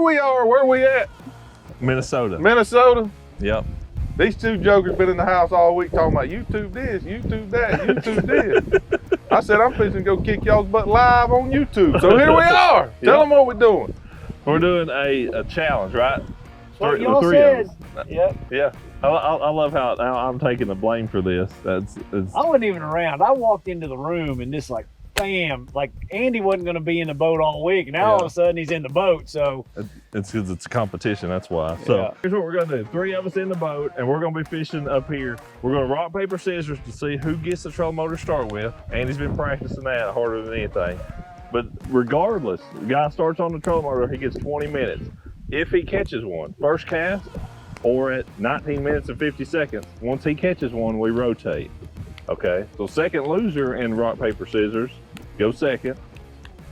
we are. Where we at? Minnesota. Minnesota? Yep. These two jokers been in the house all week talking about YouTube this, YouTube that, YouTube this. I said, I'm fixing to go kick y'all's butt live on YouTube. So here we are. Tell them what we're doing. We're doing a challenge, right? What y'all said. Yep. Yeah. I love how I'm taking the blame for this. I wasn't even around. I walked into the room and just like, bam, like Andy wasn't going to be in the boat all week. Now all of a sudden he's in the boat. So it's because it's a competition. That's why. So here's what we're going to do. 3 of us in the boat, and we're going to be fishing up here. We're going to rock, paper, scissors to see who gets the trolling motor to start with. Andy's been practicing that harder than anything. But regardless, the guy starts on the trolling motor, he gets 20 minutes. If he catches one, first cast, or at 19 minutes and 50 seconds, once he catches one, we rotate. Okay, so second loser in rock, paper, scissors, go second.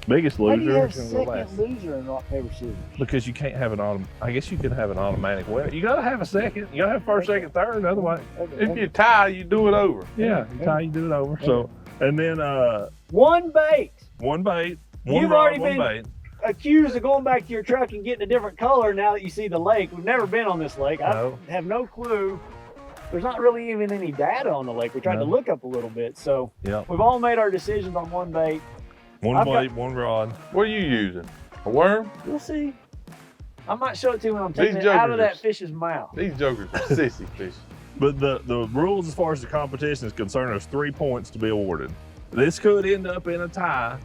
Biggest loser. How do you have second loser in rock, paper, scissors? Because you can't have I guess you could have an automatic winner. You gotta have a second. You gotta have first, second, third, otherwise. If you tie, you do it over. Yeah, you tie, you do it over. So, and then one bait. One bait. You've already been accused of going back to your truck and getting a different color now that you see the lake. We've never been on this lake. I have no clue. There's not really even any data on the lake. We tried to look up a little bit. So we've all made our decisions on one bait. One bait, one rod. What are you using? A worm? We'll see. I might show it to you when I'm taking it out of that fish's mouth. These jokers are sissy fish. But the rules as far as the competition is concerned, there's 3 points to be awarded. This could end up in a tie,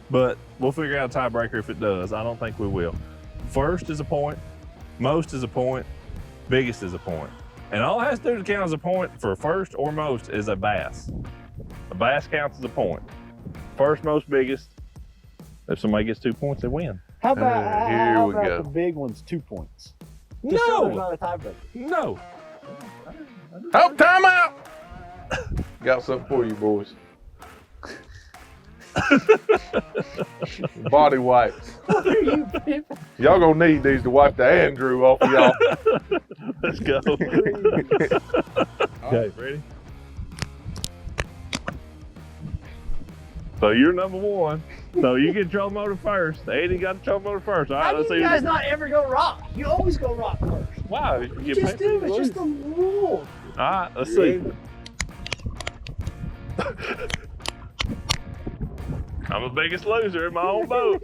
but we'll figure out a tiebreaker if it does. I don't think we will. First is a point, most is a point, biggest is a point. And all it has to do to count as a point for first or most is a bass. A bass counts as a point. First, most, biggest. If somebody gets 2 points, they win. How about the big one's 2 points? Just so there's not a tiebreaker. No. Oh, time out. Got something for you, boys. Body wipes. What are you pimping? Y'all gonna need these to wipe the Andrew off of y'all. Let's go. Okay, ready? So you're number one. So you get trolling motor first. Andy got the trolling motor first. All right, How do you guys not ever go rock? You always go rock first. Wow. You just do. It's just the rule. All right, let's see. I'm the biggest loser in my own boat.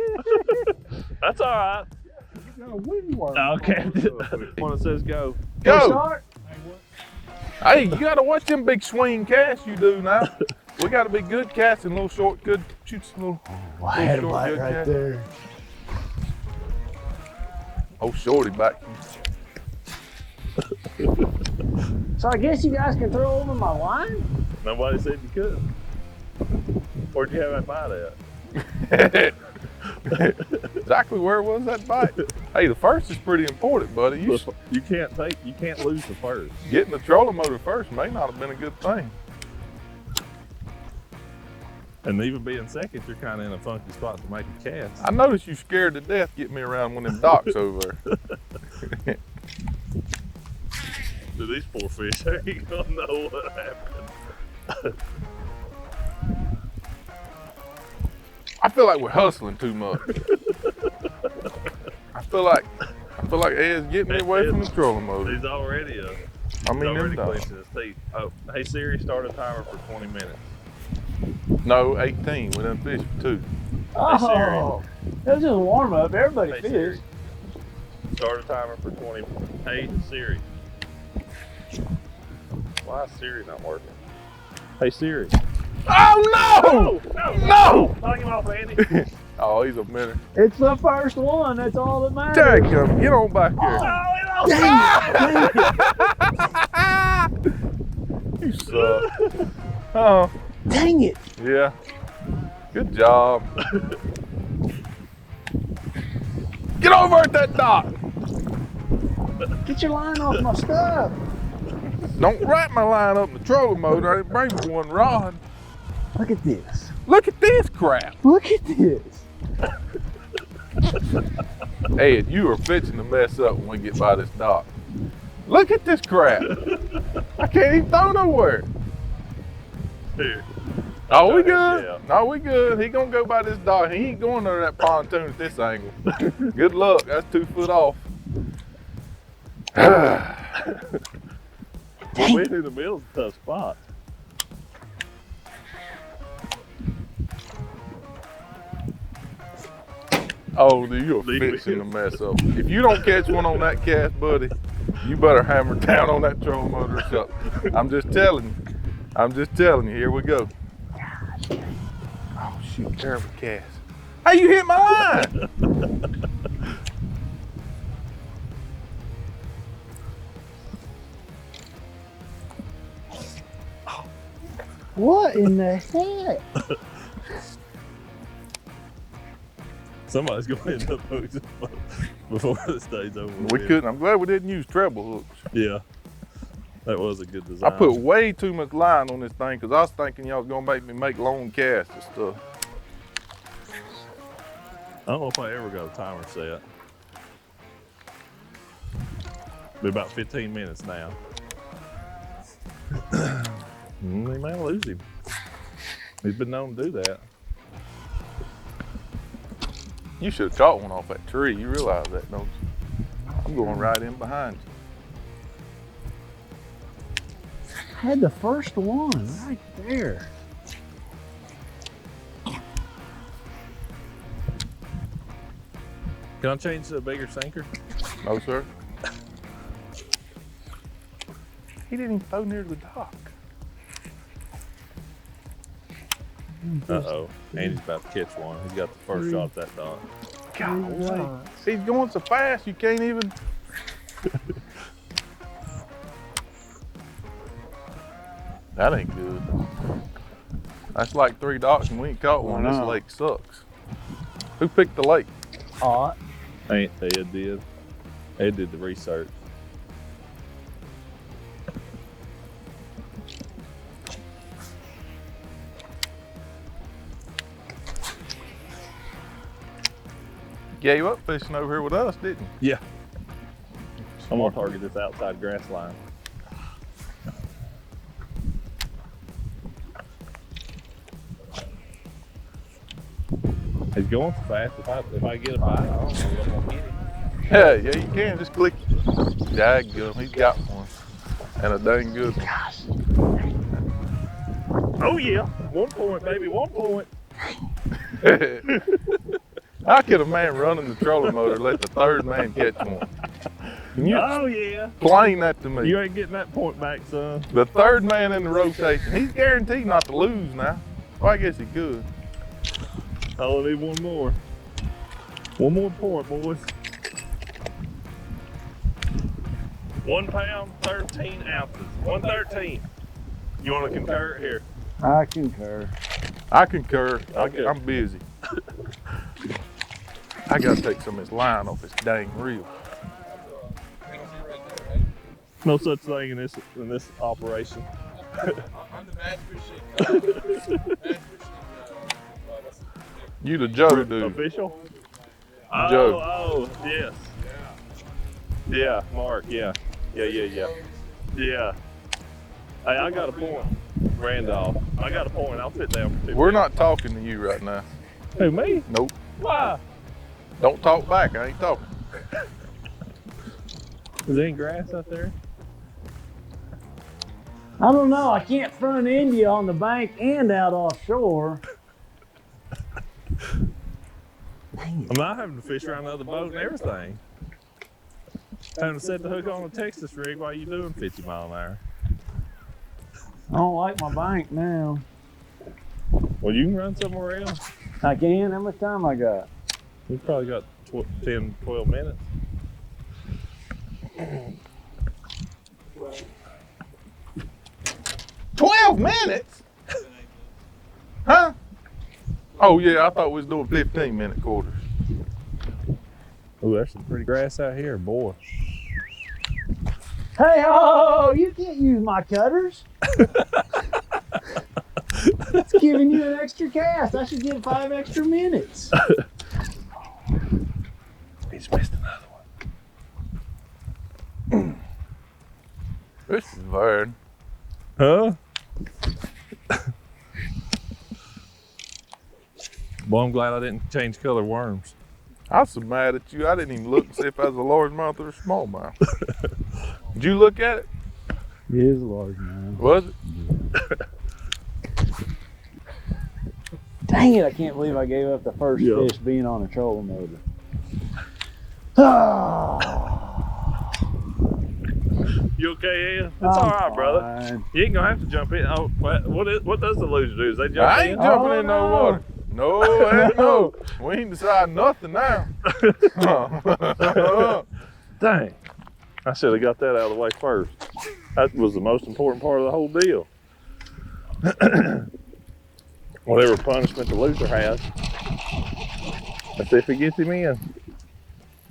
That's all right. Okay. One that says go. Go. Hey, you gotta watch them big swing casts you do now. We gotta be good casting, little short, good shoots, little. I had a bite right there. Oh, shorty back. So I guess you guys can throw over my line? Nobody said you could. Where'd you have that bite at? Exactly where was that bite? Hey, the first is pretty important, buddy. You can't lose the first. Getting the trolling motor first may not have been a good thing. And even being second, you're kind of in a funky spot to make a cast. I noticed you scared to death getting me around one of them docks over there. Dude, these poor fish, they ain't gonna know what happened. I feel like we're hustling too much. I feel like Ed's getting me away from the trolling motor. He's already clenching his teeth. Oh, hey Siri, start a timer for 20 minutes. No, 18. We done fished for 2. Oh, that's just a warm up. Everybody fished. Start a timer for 20. Hey Siri. Why is Siri not working? Hey Siri. Oh no! No! Knock him off, Andy. Oh, he's a minute. It's the first one. That's all that matters. Take him. Get on back here. Oh, You suck. Oh. dang it. Yeah. Good job. Get over at that dock. Get your line off my stuff. Don't wrap my line up in the trolling motor. I didn't bring but one rod. Look at this. Look at this crap. Look at this. Ed, you are fixing to mess up when we get by this dock. Look at this crap. I can't even throw nowhere. Here. Oh, we good. Yeah. No, we good. He gonna go by this dock. He ain't going under that pontoon at this angle. Good luck. That's 2 foot off. Well, being in the middle's a tough spot. Oh, dude, you're fixing to mess up. If you don't catch one on that cast, buddy, you better hammer down on that trolling motor or something. I'm just telling you. I'm just telling you. Here we go. Oh, shoot. Terrible cast. Hey, you hit my line. What in the heck? Somebody's going to end up hooked before this day's over. We couldn't. I'm glad we didn't use treble hooks. Yeah. That was a good design. I put way too much line on this thing because I was thinking y'all was going to make me make long casts and stuff. I don't know if I ever got a timer set. Be about 15 minutes now. We may lose him. He's been known to do that. You should have caught one off that tree. You realize that, don't you? I'm going right in behind you. I had the first one right there. Can I change to a bigger sinker? No, sir. He didn't even throw near the dock. Uh-oh. Andy's about to catch one. He's got the first shot at that dock. Golly. He's going so fast you can't even. That ain't good. That's like 3 docks and we ain't caught one. This lake sucks. Who picked the lake? Hot. Ed did. Ed did the research. Gave up fishing over here with us, didn't you? Yeah. I'm gonna target this outside grass line. He's going so fast. If I get a bite, I don't know what I'm gonna get him. Yeah, you can. Just click. Daggum, he's got one. And a dang good one. Oh yeah, 1 point, baby, 1 point. How could a man running the trolling motor let the third man catch one? Can you explain that to me? You ain't getting that point back, son. The third man in the rotation, he's guaranteed not to lose now. Well, I guess he could. I only need 1 more. 1 more point, boys. 1 pound, 13 ounces. 113. You want to concur here? I concur. I concur. Okay. I'm busy. I gotta take some of this line off this dang reel. No such thing in this operation. I'm the match fishing. You the Joe dude. Official? Joe. Oh, yes. Yeah, Mark, yeah. Yeah. Hey, I got a point. Randolph, I got a point. I'll sit down for 2 We're minutes. not talking to you right now. Who, me? Nope. Why? Don't talk back. I ain't talking. Is there any grass out there? I don't know. I can't front end you on the bank and out offshore. I'm not having to fish around the other boat and everything. Having to set the hook on a Texas rig while you're doing 50 mile an hour. I don't like my bank now. Well, you can run somewhere else. I can? How much time I got? We've probably got 10, 12 minutes. 12 minutes? Huh? Oh yeah, I thought we was doing 15-minute quarters. Oh, there's some pretty grass out here, boy. Hey, oh, you can't use my cutters. It's giving you an extra cast. I should get 5 extra minutes. He's missed another one. This is Vern. Huh? Boy, I'm glad I didn't change color worms. I was so mad at you. I didn't even look to see if I was a largemouth or a smallmouth. Did you look at it? It is a large man. Was it? Dang it, I can't believe I gave up the first Yeah. fish being on a trolling motor. You okay, Ed? It's all right, brother. Fine. You ain't gonna have to jump in. Oh, what does the loser do? Is they jump I in? ain't jumping in no no. water. No, heck no. We ain't decided nothing now. Dang. I should have got that out of the way first. That was the most important part of the whole deal. Whatever punishment the loser has, that's if he gets him in.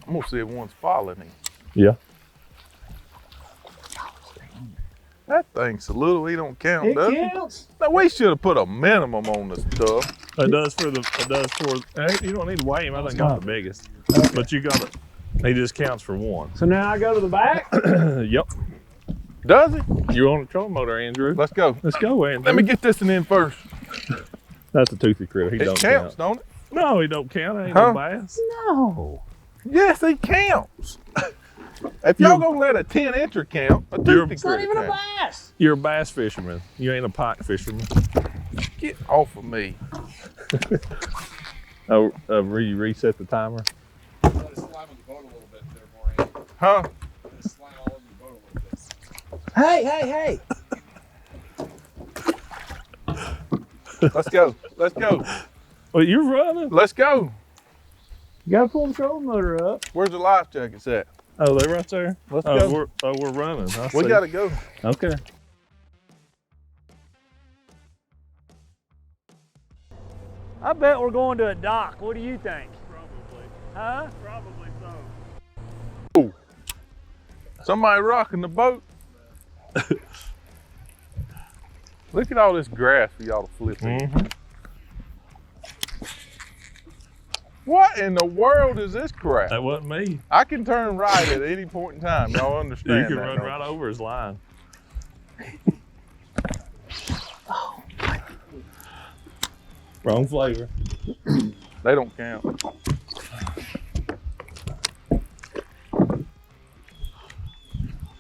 I'm gonna see if one's following him. Yeah. That thing's so little, he don't count, It does it? counts. Now, we should have put a minimum on this stuff. It does for, you don't need to weigh him. I think I'm the biggest. But you got it. He just counts for one. So now I go to the back? Yep. Does it? You're on the trolling motor, Andrew. Let's go. Let's go, Andrew. Let me get this one in first. That's a toothy critter. He It don't counts, count. don't it? No, he don't count. Ain't Huh? no bass. No. Yes, he counts. If y'all gonna let a 10-incher count, a toothy It's not critter even a count. bass. You're a bass fisherman. You ain't a pike fisherman. Get off of me. Oh, reset the timer. Let it slime on the boat a little bit there, Maureen. Huh? Let it slime all over the boat a little bit. Hey. Let's go. Let's go. Well, you're running. Let's go. You gotta pull the trolling motor up. Where's the life jackets at? Oh, they're right there. Let's Oh, go. we're running. I We see. gotta go. Okay. I bet we're going to a dock. What do you think? Probably. Huh? Probably so. Somebody rocking the boat. Look at all this grass for y'all to flip in. Mm-hmm. What in the world is this crap? That wasn't me. I can turn right at any point in time. Y'all understand You can that, run don't right over his line. Wrong flavor. you? They don't count.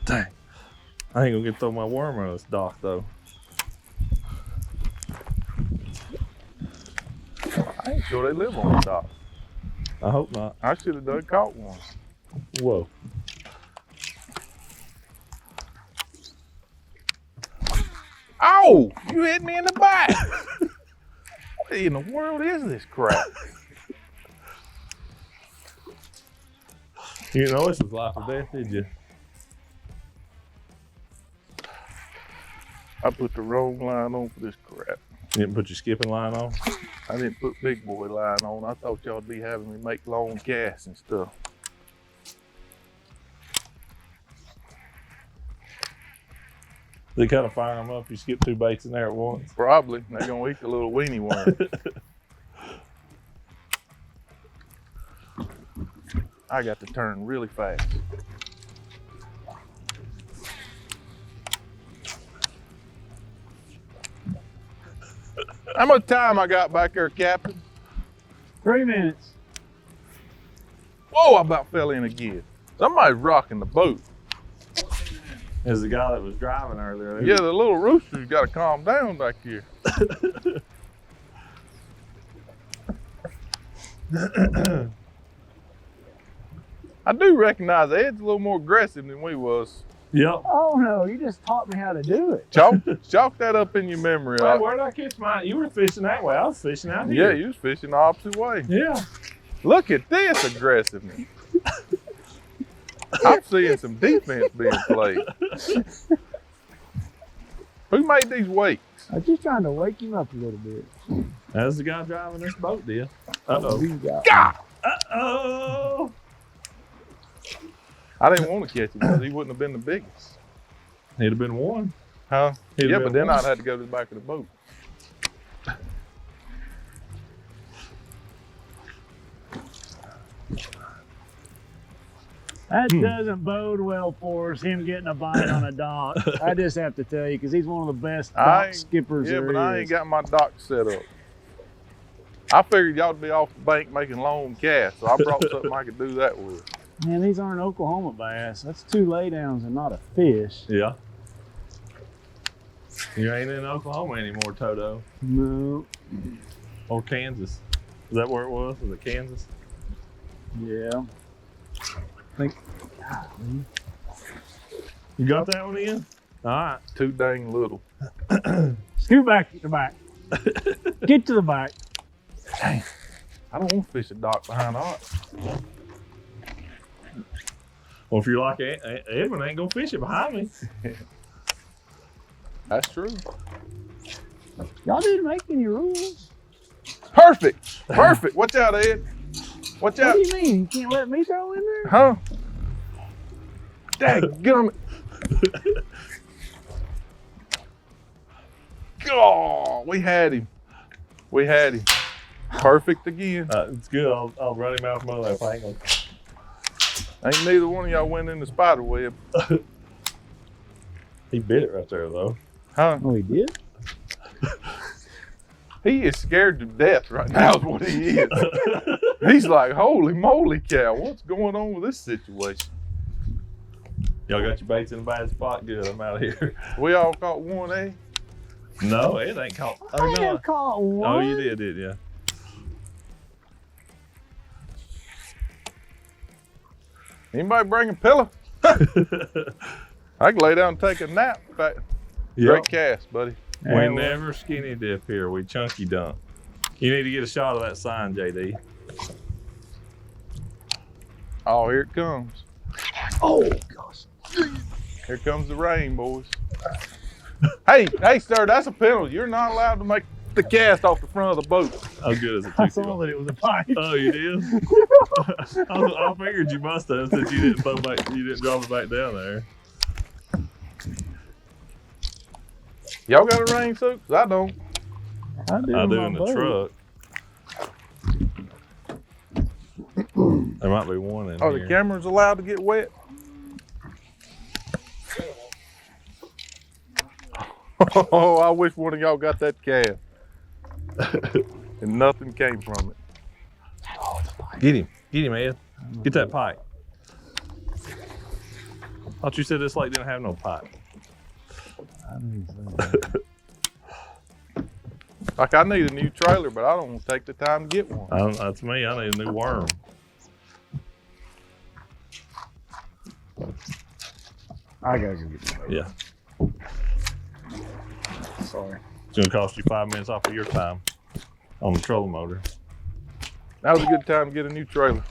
Dang. I ain't gonna get to throw my worm on this dock though. I ain't sure they live on the dock. I hope not. I should have done caught one. Whoa. Oh, you hit me in the back. What in the world is this crap? You know this was life or death, did you? I put the wrong line on for this crap. You didn't put your skipping line on? I didn't put big boy line on. I thought y'all'd be having me make long casts and stuff. They kind of fire them up. You skip 2 baits in there at once. Probably. They're gonna eat the little weenie worm. I got to turn really fast. How much time I got back there, Captain? 3 minutes. Whoa, I about fell in again. Somebody's rocking the boat. As the guy that was driving earlier. Yeah, the little rooster's got to calm down back here. I do recognize Ed's a little more aggressive than we was. Yep. Oh no, you just taught me how to do it. Chalk that up in your memory. Wait, where did I catch mine? You were fishing that way. I was fishing out Yeah, here. you was fishing the opposite way. Yeah. Look at this aggressiveness. I'm seeing some defense being played. Who made these weights? I was just trying to wake him up a little bit. That's the guy driving this boat, dear. Uh-oh. You got God! Uh-oh. I didn't want to catch him because he wouldn't have been the biggest. He'd have been one. Huh? He'd have Yeah, been but then one. I'd have to go to the back of the boat. That doesn't bode well for us, him getting a bite on a dock. I just have to tell you, because he's one of the best dock skippers Yeah, there but I ain't is. got my dock set up. I figured y'all'd be off the bank making long casts, so I brought something I could do that with. Man, these aren't Oklahoma bass. That's 2 laydowns and not a fish. Yeah. You ain't in Oklahoma anymore, Toto. No. Or Kansas. Is that where it was? Was it Kansas? Yeah. I think. You got that one in? All right. Too dang little. Scoot back to the back. Get to the back. Dang. I don't want to fish a dock behind ox. Well, if you're like Edwin, ain't gonna fish it behind me. That's true. Y'all didn't make any rules. Perfect. Perfect. Watch out, Ed. Watch out. What do you mean? You can't let me throw in there? Huh? Dang, get on me. Oh, we had him. We had him. Perfect again. It's good. I'll run him out from under that angle. Ain't neither one of y'all went in the spider web. He bit it right there, though. Huh? Oh, he did? He is scared to death right now is what he is. He's like, holy moly cow, what's going on with this situation? Y'all got your baits in a bad spot? Good, I'm out of here. We all caught one, eh? No, it ain't caught. Oh, I no. have caught one. Oh, you did, yeah. Anybody bring a pillow? I can lay down and take a nap. Great cast, buddy. We never skinny dip here. We chunky dunk. You need to get a shot of that sign, JD. Oh, here it comes. Oh, gosh. Here comes the rain, boys. Hey, sir, that's a penalty. You're not allowed to make the cast off the front of the boat. How good is it? I saw that it was a pipe. Oh, you did? I figured you must have since you didn't drop it back down there. Y'all got a rain suit? 'Cause I don't. I do in the truck. There might be one in Are here. the cameras allowed to get wet? Oh, I wish one of y'all got that cast. And nothing came from it. Get him, Ed. Get that pipe. Thought you said this lake didn't have no pipe. I didn't say that. Like, I need a new trailer, but I don't want to take the time to get one. That's me. I need a new worm. I gotta go get the boat. Yeah. Sorry. It's gonna cost you 5 minutes off of your time on the trolling motor. That was a good time to get a new trailer.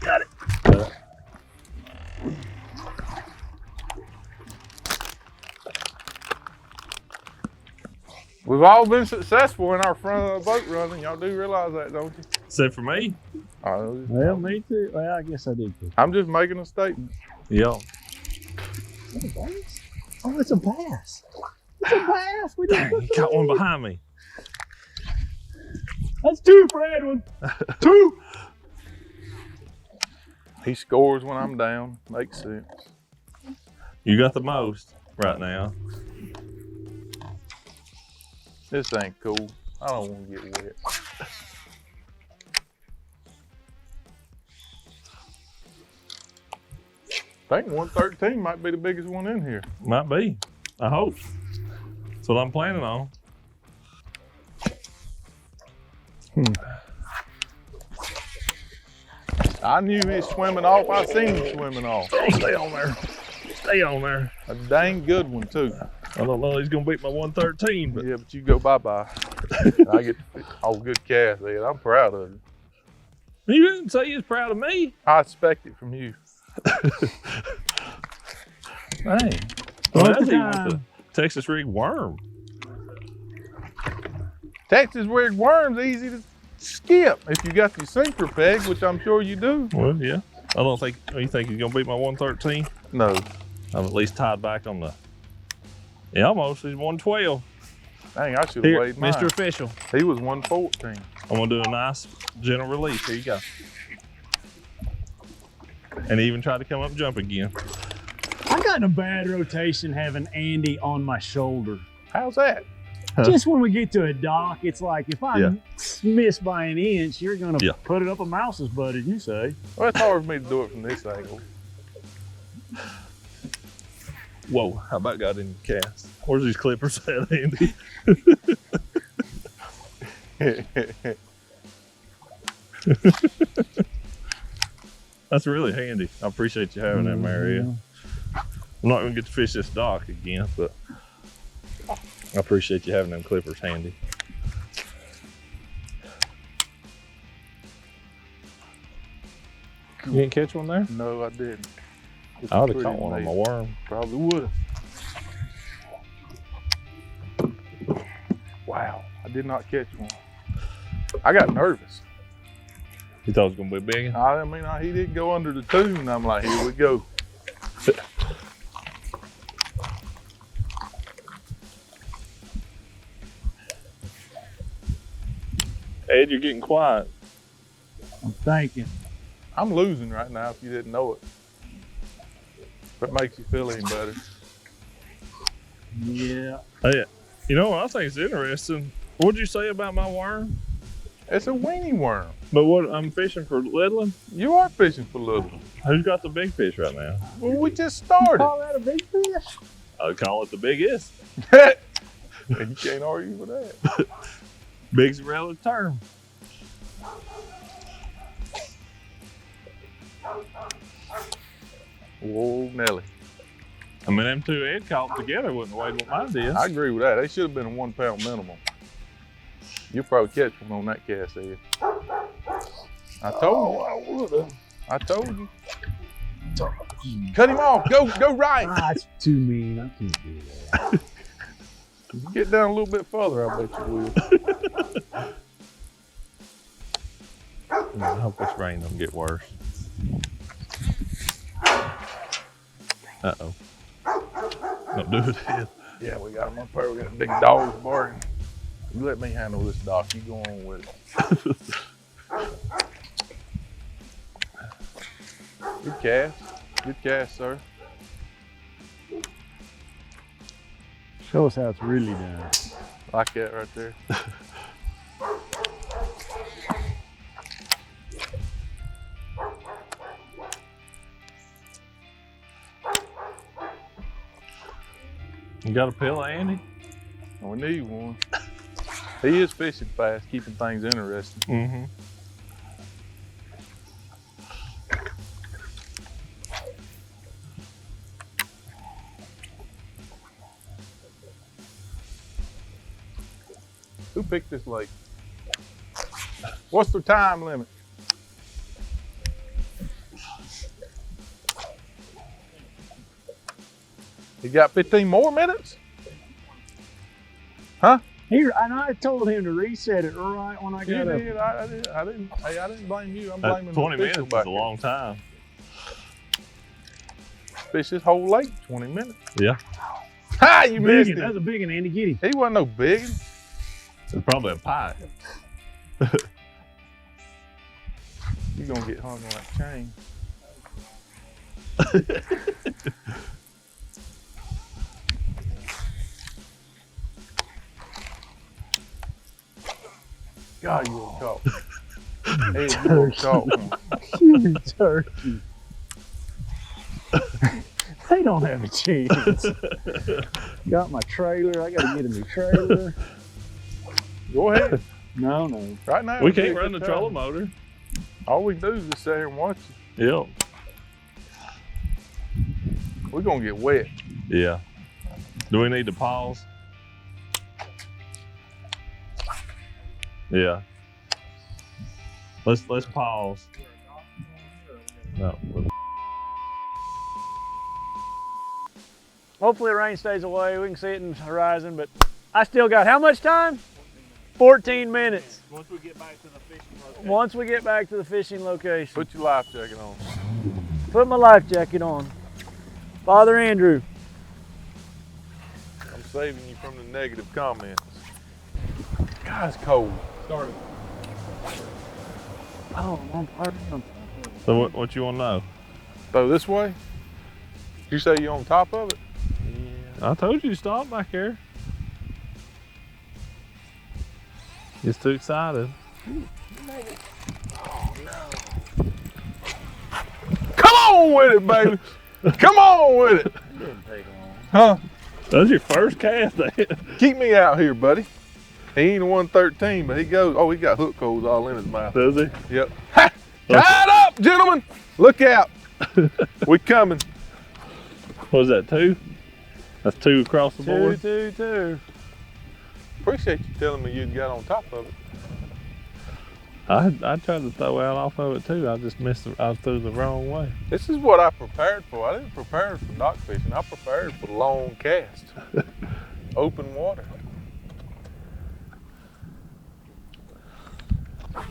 Got it. We've all been successful in our front of the boat running. Y'all do realize that, don't you? Except for me. Well, me too. Well, I guess I did too. I'm just making a statement. Yeah. Oh, it's a bass. It's a bass. We Dang, you got one behind me. That's 2 for Edwin. 2. He scores when I'm down. Makes sense. You got the most right now. This ain't cool. I don't want to get wet. I think 113 might be the biggest one in here. Might be. I hope. That's what I'm planning on. I knew he was swimming off. I seen him swimming off. Stay on there. Stay on there. A dang good one, too. I don't know he's gonna beat my 113, but Yeah, but you go bye-bye. I get all good cast, Ed. I'm proud of you. you didn't say you was proud of me. I expect it from you. Hey. Well, that's even with the Texas rig worm. Texas rig worm's easy to skip if you got your sinker peg, which I'm sure you do. Well, yeah. I don't think, you think he's gonna beat my 113? No. I'm at least tied back on the, yeah, almost, he's 112. Dang, I should have Here, weighed mine. Mr. Official. He was 114. I'm gonna do a nice gentle release. Here you go. And he even tried to come up and jump again. I got not in a bad rotation having Andy on my shoulder. How's that? Just when we get to a dock, it's like if I miss by an inch, you're gonna put it up a mouse's butt, as you say. Well, it's hard for me to do it from this angle. Whoa, how about got in the cast? Where's these clippers at, Andy? That's really handy. I appreciate you having that, Maria. I'm not gonna get to fish this dock again, but I appreciate you having them clippers handy. You didn't catch one there? No, I didn't. I would have caught one on my worm. Probably would have. Wow, I did not catch one. I got nervous. You thought it was gonna be big? I mean, he didn't go under the tube, and I'm like, here we go. Ed, you're getting quiet. I'm thinking. I'm losing right now if you didn't know it. If it makes you feel any better. Yeah. Hey, you know what I think is interesting? What'd you say about my worm? It's a weenie worm. But what I'm fishing for Lidland? You are fishing for little. Who's got the big fish right now? Well, we just started. Call that a big fish? I'd call it the biggest. And you can't argue with that. Big's a relative term. Whoa, Nelly. I mean, them two Ed caught together wouldn't weigh what mine did. I agree with that. They should have been a 1 pound minimum. You'll probably catch one on that cast, Ed. I told you. I would have. I told you. Cut him off. Go right. That's too mean. I can't do that. If you get down a little bit further, I bet you will. I hope this rain don't get worse. Uh-oh. Don't do it, Ed. Yeah, we got him up there. We got a big dog barking. You let me handle this, Doc. You go on with it. Good cast. Good cast, sir. Show us how it's really done. Like that right there. You got a pillow, Andy? We need one. He is fishing fast, keeping things interesting. Mm-hmm. Who picked this lake? What's the time limit? You got 15 more minutes? Huh? Here, and I told him to reset it right when I You got up. did. I didn't. Hey, I didn't blame you. I'm blaming 20 the minutes official is back a here. long time. Fish this whole lake 20 minutes. Yeah. Ha! You missed That's it. a big one, Andy. Get him. He wasn't no big one. It's probably a pike. You're gonna get hung on that chain. God, you were caught. Hey, you were caught. Huge turkey. They don't have a chance. Got my trailer. I got to get a new trailer. Go ahead. No. Right now. We would be can't a run the good time. trolling motor. All we do is just sit here and watch it. Yep. We're gonna get wet. Yeah. Do we need to pause? Yeah. Let's pause. No. Hopefully the rain stays away. We can see it in the horizon, but I still got how much time? 14 minutes. Once we get back to the fishing location. Once we get back to the fishing location. Put your life jacket on. Put my life jacket on. Father Andrew. I'm saving you from the negative comments. God, it's cold. Started. Oh, So what you want to know? Throw this way? You say you on top of it? Yeah. I told you to stop back there. It's too excited. Come on with it, baby. Come on with it. It didn't take long. Huh? That's your first cast. Keep me out here, buddy. He ain't a 113, but he goes, oh, he got hook holes all in his mouth. Does he? Yep. Ha! Tied up, gentlemen. Look out. We coming. What was that, 2? That's 2 across the board? Two. Appreciate you telling me you got on top of it. I tried to throw out off of it too. I just missed it. I threw the wrong way. This is what I prepared for. I didn't prepare for dock fishing. I prepared for long cast. Open water.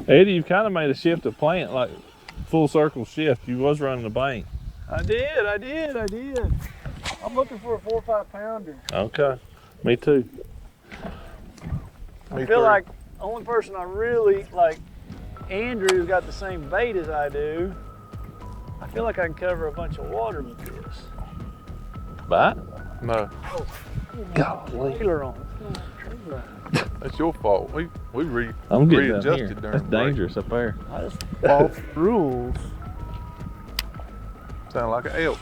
Eddie, you've kind of made a shift of plant, like full circle shift. You was running the bank. I did. I'm looking for a 4 or 5 pounder. Okay. Me too. I feel like the only person I really like, Andrew's got the same bait as I do. I feel like I can cover a bunch of water with this. Bite? No, Golly. Trailer on it. that's your fault. We I'm getting down readjusted here. during That's the break. dangerous up there. I just false rules. Sound like an elk.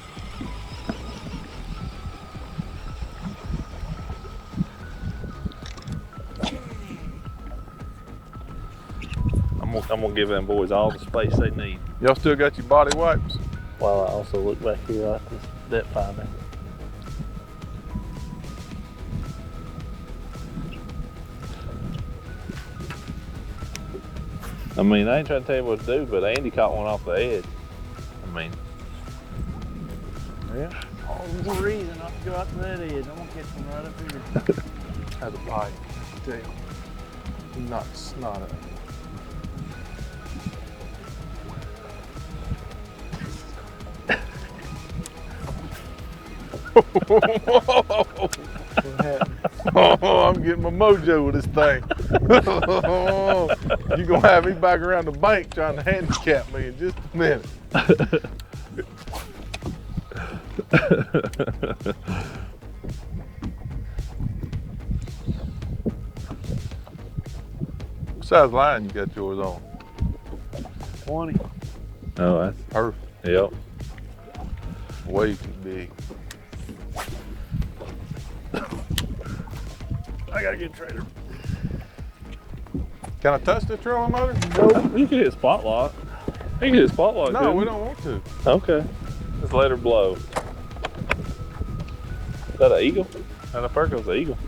I'm gonna give them boys all the space they need. Y'all still got your body wipes? While I also look back here at this depth finder. I mean, I ain't trying to tell you what to do, but Andy caught one off the edge. I mean, Yeah. All the more reason not to go out to that edge. I'm gonna catch one right up here. Has a bite. I tell you. Not snot it. Oh, I'm getting my mojo with this thing. You're gonna have me back around the bank trying to handicap me in just a minute. What size line you got yours on? 20. oh, that's, Perfect. yep. Way too big. I gotta get a trailer. Can I touch the trolling motor? You can hit spot lock. You can hit spot lock. No, couldn't we you? don't want to. Okay. Just let her blow. Is that an eagle? And I think it was an eagle.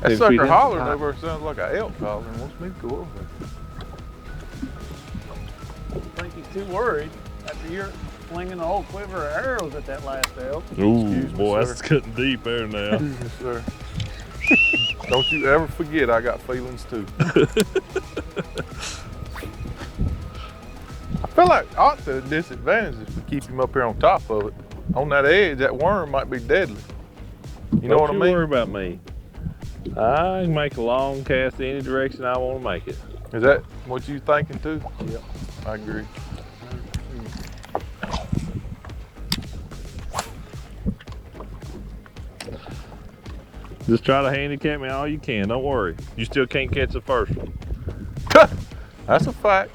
That If we sucker didn't- hollering over there sounds like an elk hollering. Wants me to go over there. I think he's too worried after you're flinging the whole quiver of arrows at that last elk. Ooh, Excuse me, boy, sir. that's cutting deep there now. Yes, sir. Don't you ever forget I got feelings too. I feel like Octa disadvantage if we keep him up here on top of it. On that edge, that worm might be deadly. You know what I Don't mean? you worry about me. I can make a long cast any direction I want to make it. Is that what you thinking too? Yep. I agree. Just try to handicap me all you can. Don't worry. You still can't catch the first one. That's a fact.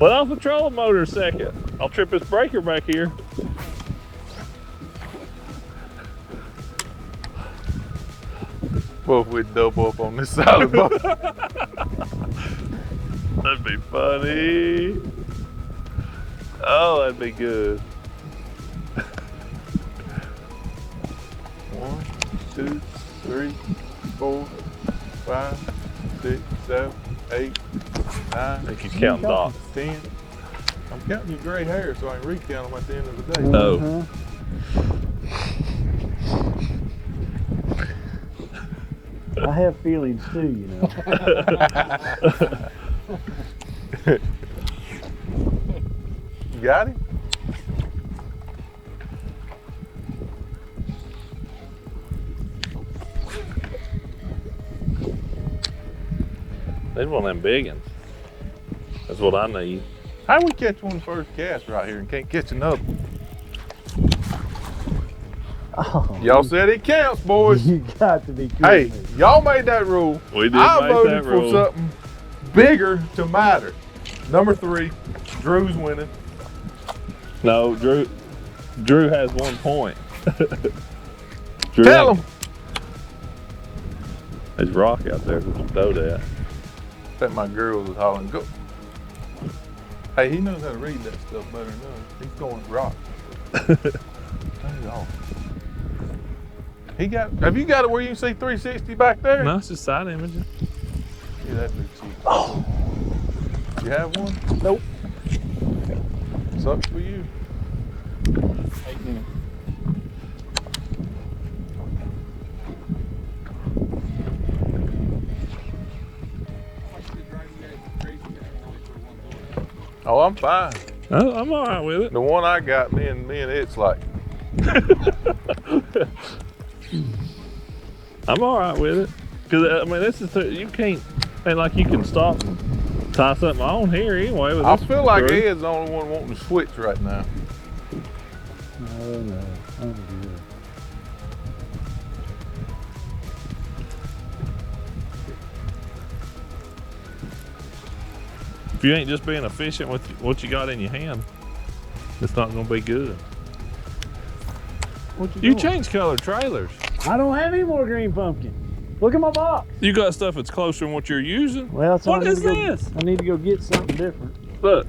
Let off the trolling motor a second. I'll trip this breaker back here. Well, if we'd double up on this side of the boat. That'd be funny. Oh, that'd be good. 1, 2, 3, 4, 5, 6, 7, 8, 9. I think he's counting dots. 10. I'm counting your gray hair so I can recount them at the end of the day. Oh. I have feelings too, you know. You got him? Need one of them big ones. That's what I need. How we catch one first cast right here and can't catch another one? Oh, Y'all said it counts, boys. you got to be kidding Hey, me. y'all made that rule. We did I make voted that for rule. something bigger to matter. Number 3, Drew's winning. No, Drew has 1 point. Drew Tell ain't- him. There's rock out there with some dough at. I bet my girl was hollering, go. Hey, he knows how to read that stuff better than us. He's going rock. Turn it off. Have you got it where you can see 360 back there? No, it's just side imaging. Yeah, that'd be cheap. Oh. You have one? Nope. Sucks for you. Oh, I'm fine. Oh, I'm all right with it. The one I got, me and it's like, I'm all right with it. Cause I mean, this is you can't. Ain't like you can stop and tie something on here anyway. With I this feel like screw. Ed's the only one wanting to switch right now. No, I'm good. If you ain't just being efficient with what you got in your hand, it's not gonna be good. What You doing? change color trailers. I don't have any more green pumpkin. Look at my box. You got stuff that's closer than what you're using. Well, so What I need is to go- this? I need to go get something different. Look,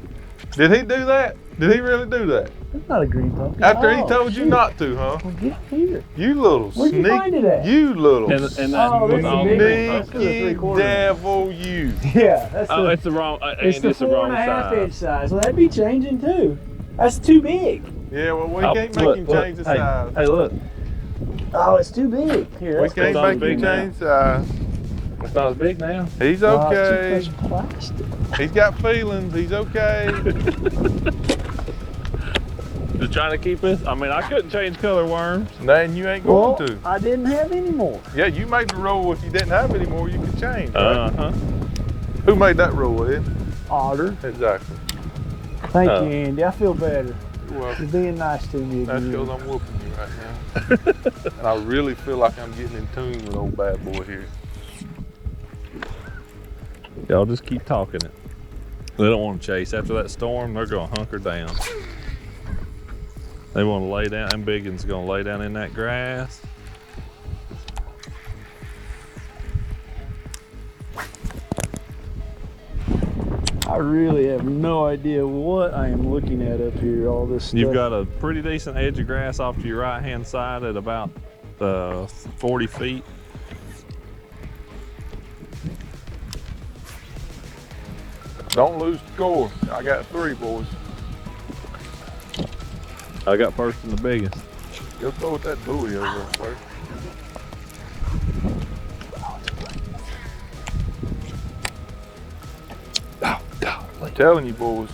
Did he do that? Did he really do that? It's not a green pumpkin. After he Oh, told you shoot. not to, huh? Well, get here. You little Where'd you sneak. find it at? You little and that Oh, was this all is big. green That's pumpkin. the sneaky 3/4. devil, you. Yeah, that's Oh, the. it's the wrong. It's the it's the 4 wrong and a half size. inch size. Well, that'd be changing too. That's too big. Yeah, well, we Oh, can't make look, him look. change the Hey, size. Hey, look, Oh, it's too big. Here, We that's can't not make as big him now. change size. it's not as big now. He's Oh, okay. it's too much plastic. He's got feelings. He's okay. Just trying to keep this. I mean, I couldn't change color worms. Then you ain't Well, going to. I didn't have any more. Yeah, you made the rule. If you didn't have any more, you could change. Right? Uh-huh. Who made that rule, Ed? Otter. Exactly. Thank Oh. you, Andy. I feel better. You're welcome. You're being nice to me That's again. because I'm whooping you right now. And I really feel like I'm getting in tune with old bad boy here. Y'all just keep talking it. They don't want to chase. After that storm, they're going to hunker down. They want to lay down. Them big ones going to lay down in that grass. I really have no idea what I am looking at up here. All this stuff. You've got a pretty decent edge of grass off to your right-hand side at about 40 feet. Don't lose the score. I got 3, boys. I got first and the biggest. Go throw with that buoy over there first. I'm telling you, boys.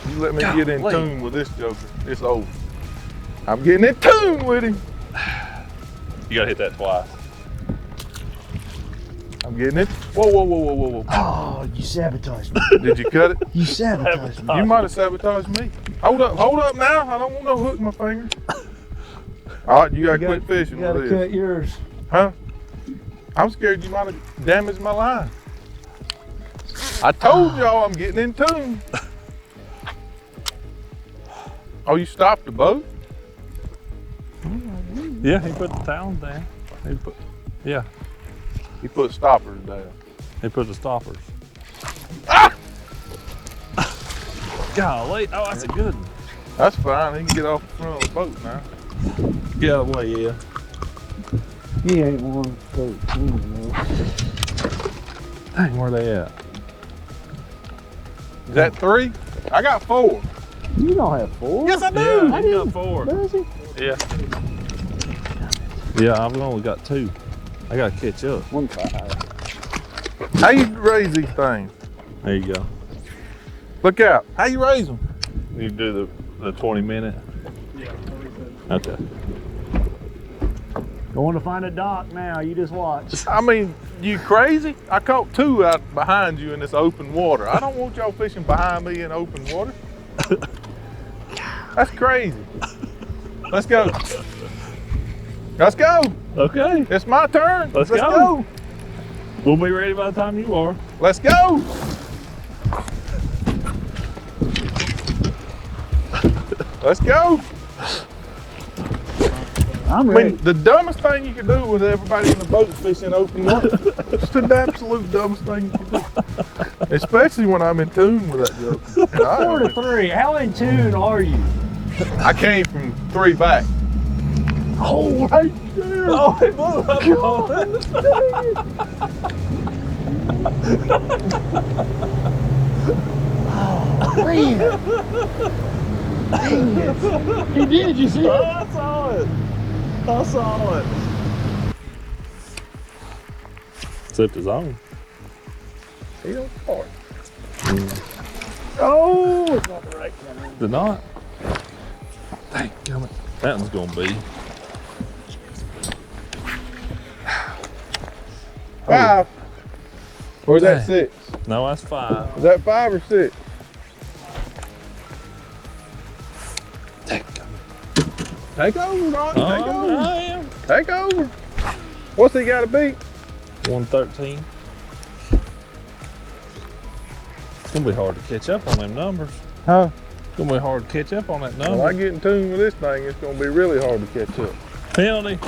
You let me get in tune with this joker, it's over. I'm getting in tune with him. You got to hit that twice. I'm getting it. Whoa, whoa, whoa, whoa, whoa, whoa. Oh, you sabotaged me. Did you cut it? You sabotaged me. You might have sabotaged me. Hold up now. I don't want no hook in my finger. All right, you gotta quit fishing You gotta with this. cut yours. Huh? I'm scared you might have damaged my line. I told y'all I'm getting in tune. Oh, you stopped the boat? Yeah, he put the towels down. Yeah, He put stoppers down. he put the stoppers. Ah! Golly, oh, that's a good one. That's fine. He can get off the front of the boat now. Get out of the way, yeah. He ain't 113, though. Dang, where they at? Is that 3? I got 4. You don't have 4. Yes, I do. Yeah, I he didn't. got 4. Does he? Yeah. Yeah, I've only got 2. I gotta catch up. 1.5. How you raise these things? There you go. Look out. How you raise them? You do the 20 minute? Yeah. Okay. Going to find a dock now. You just watch. I mean, you crazy? I caught 2 out behind you in this open water. I don't want y'all fishing behind me in open water. That's crazy. Let's go. Let's go. Okay. It's my turn. Let's go. We'll be ready by the time you are. Let's go. Let's go. I'm I ready. mean, the dumbest thing you can do with everybody in the boat fishing open water. It's the absolute dumbest thing you can do. Especially when I'm in tune with that joke. 4 to 3. How in tune are you? I came from 3 back. Oh, right there. Oh, it blew up. Man. Dang it. He did, you see it? I saw it. I saw it. Except his own. He don't start. Oh, it's not the right camera. Did not? Dang, come on. That one's gonna be. 5. Or is that 6? No, that's 5. Is that 5 or 6? Take over, Ron. Take over. I am. Take over. What's he got to beat? 113. It's gonna be hard to catch up on them numbers. Huh? It's gonna be hard to catch up on that number. When I get in tune with this thing, it's going to be really hard to catch up. Penalty.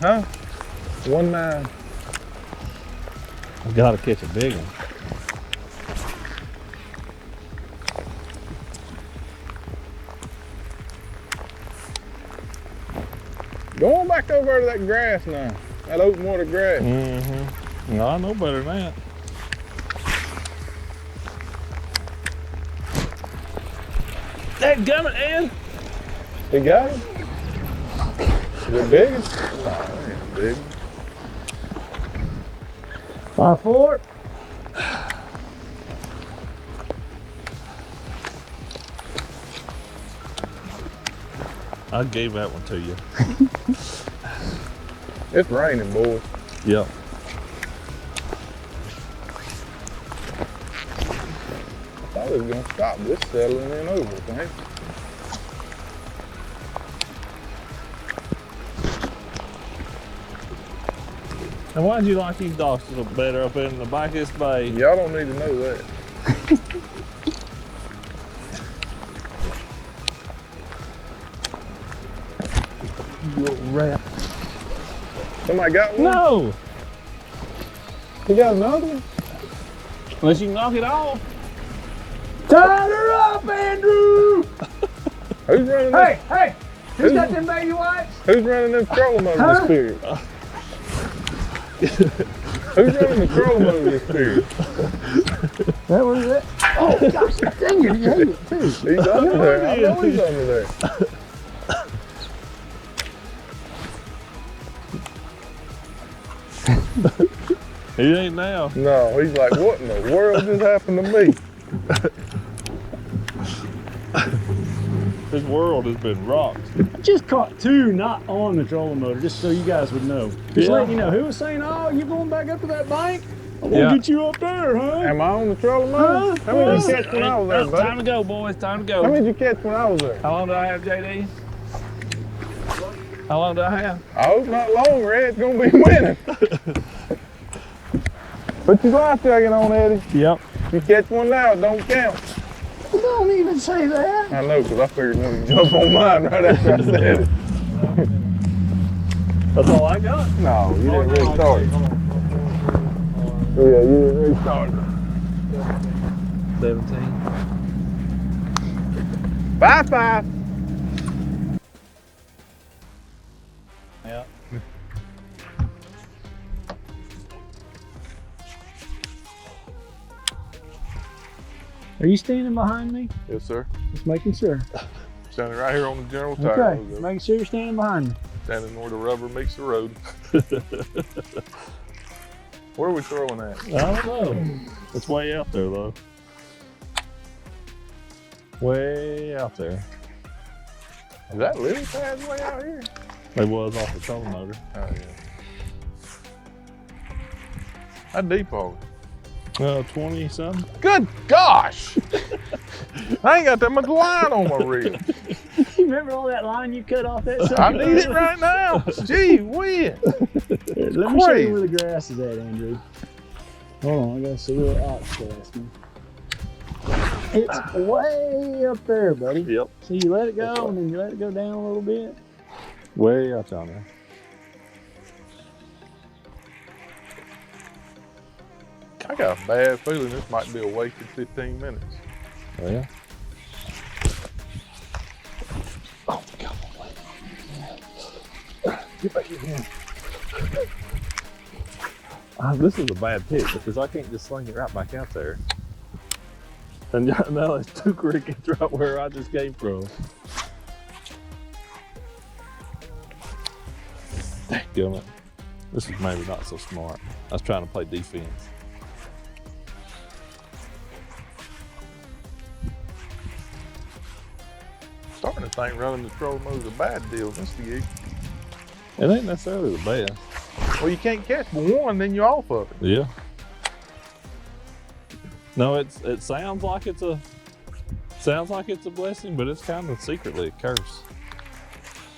Huh? 1-9. I gotta catch a big one. Go on back over to that grass now. That open water grass. Mm-hmm. No, I know better than that. That gummit, Ed. He got it? Is it big? No, it ain't big. 5-4. I gave that one to you. It's raining, boys. Yep. I thought it was going to stop this settling in over, thanks. And why'd you like these docks a little better up in the back of this bay? Y'all don't need to know that. You little rat. Somebody got one? No! You got another one? Unless you can knock it off. Tie her up, Andrew! Who's running Hey, hey! Who's got them baby wipes? Who's running them trolling motors this period? Who's running the trolling motors this period? That was it. Oh, gosh, dang it, he ate it too. He's under there. I know he's under there. He ain't now. No, he's like, what in the world just happened to me? His world has been rocked. I just caught 2 not on the trolling motor, just so you guys would know. Just Yeah. letting you know. Who was saying, oh, you going back up to that bank? I'm gonna Yeah. get you up there, huh? Am I on the trolling motor? How many did you catch when I was there, Time buddy? to go, boys. Time to go. How many did you catch when I was there? How long do I have, JD? How long do I have? I hope not long, Red's gonna be winning. Put your life jacket on, Eddie. Yep. If you catch one now, it don't count. Don't even say that. I know, because I figured one would jump on mine right after I said it. That's all I got. No, you didn't really start it. Yeah, you didn't really start it. 17. 5-5. Yeah. Are you standing behind me? Yes, sir. Just making sure. Standing right here on the General Tire Okay, logo. making sure you're standing behind me. Standing where the rubber meets the road. Where are we throwing at? I don't know. It's way out there, though. Way out there. Is that lily pad way out here? They was off the trolling motor. Oh yeah. How deep are we? 20 something. Good gosh! I ain't got that much line on my reel. You remember all that line you cut off that I sucker? need it right now. Gee whiz. Here, let me show you where the grass is at, Andrew. Hold on, I gotta see where the ox grass is. It's way up there, buddy. Yep. So you let it go and then you let it go down a little bit. Way out on there. I got a bad feeling this might be a wasted 15 minutes. Oh, yeah. Oh, come on. Get back in here. This is a bad pitch because I can't just sling it right back out there. And now there's 2 crickets right where I just came from. Dadgummit. This is maybe not so smart. I was trying to play defense. Starting to think running the trolling motor is a bad deal in this gig. It ain't necessarily the best. Well, you can't catch but one, then you're off of it. Yeah. No, it sounds like it's a blessing, but it's kind of secretly a curse.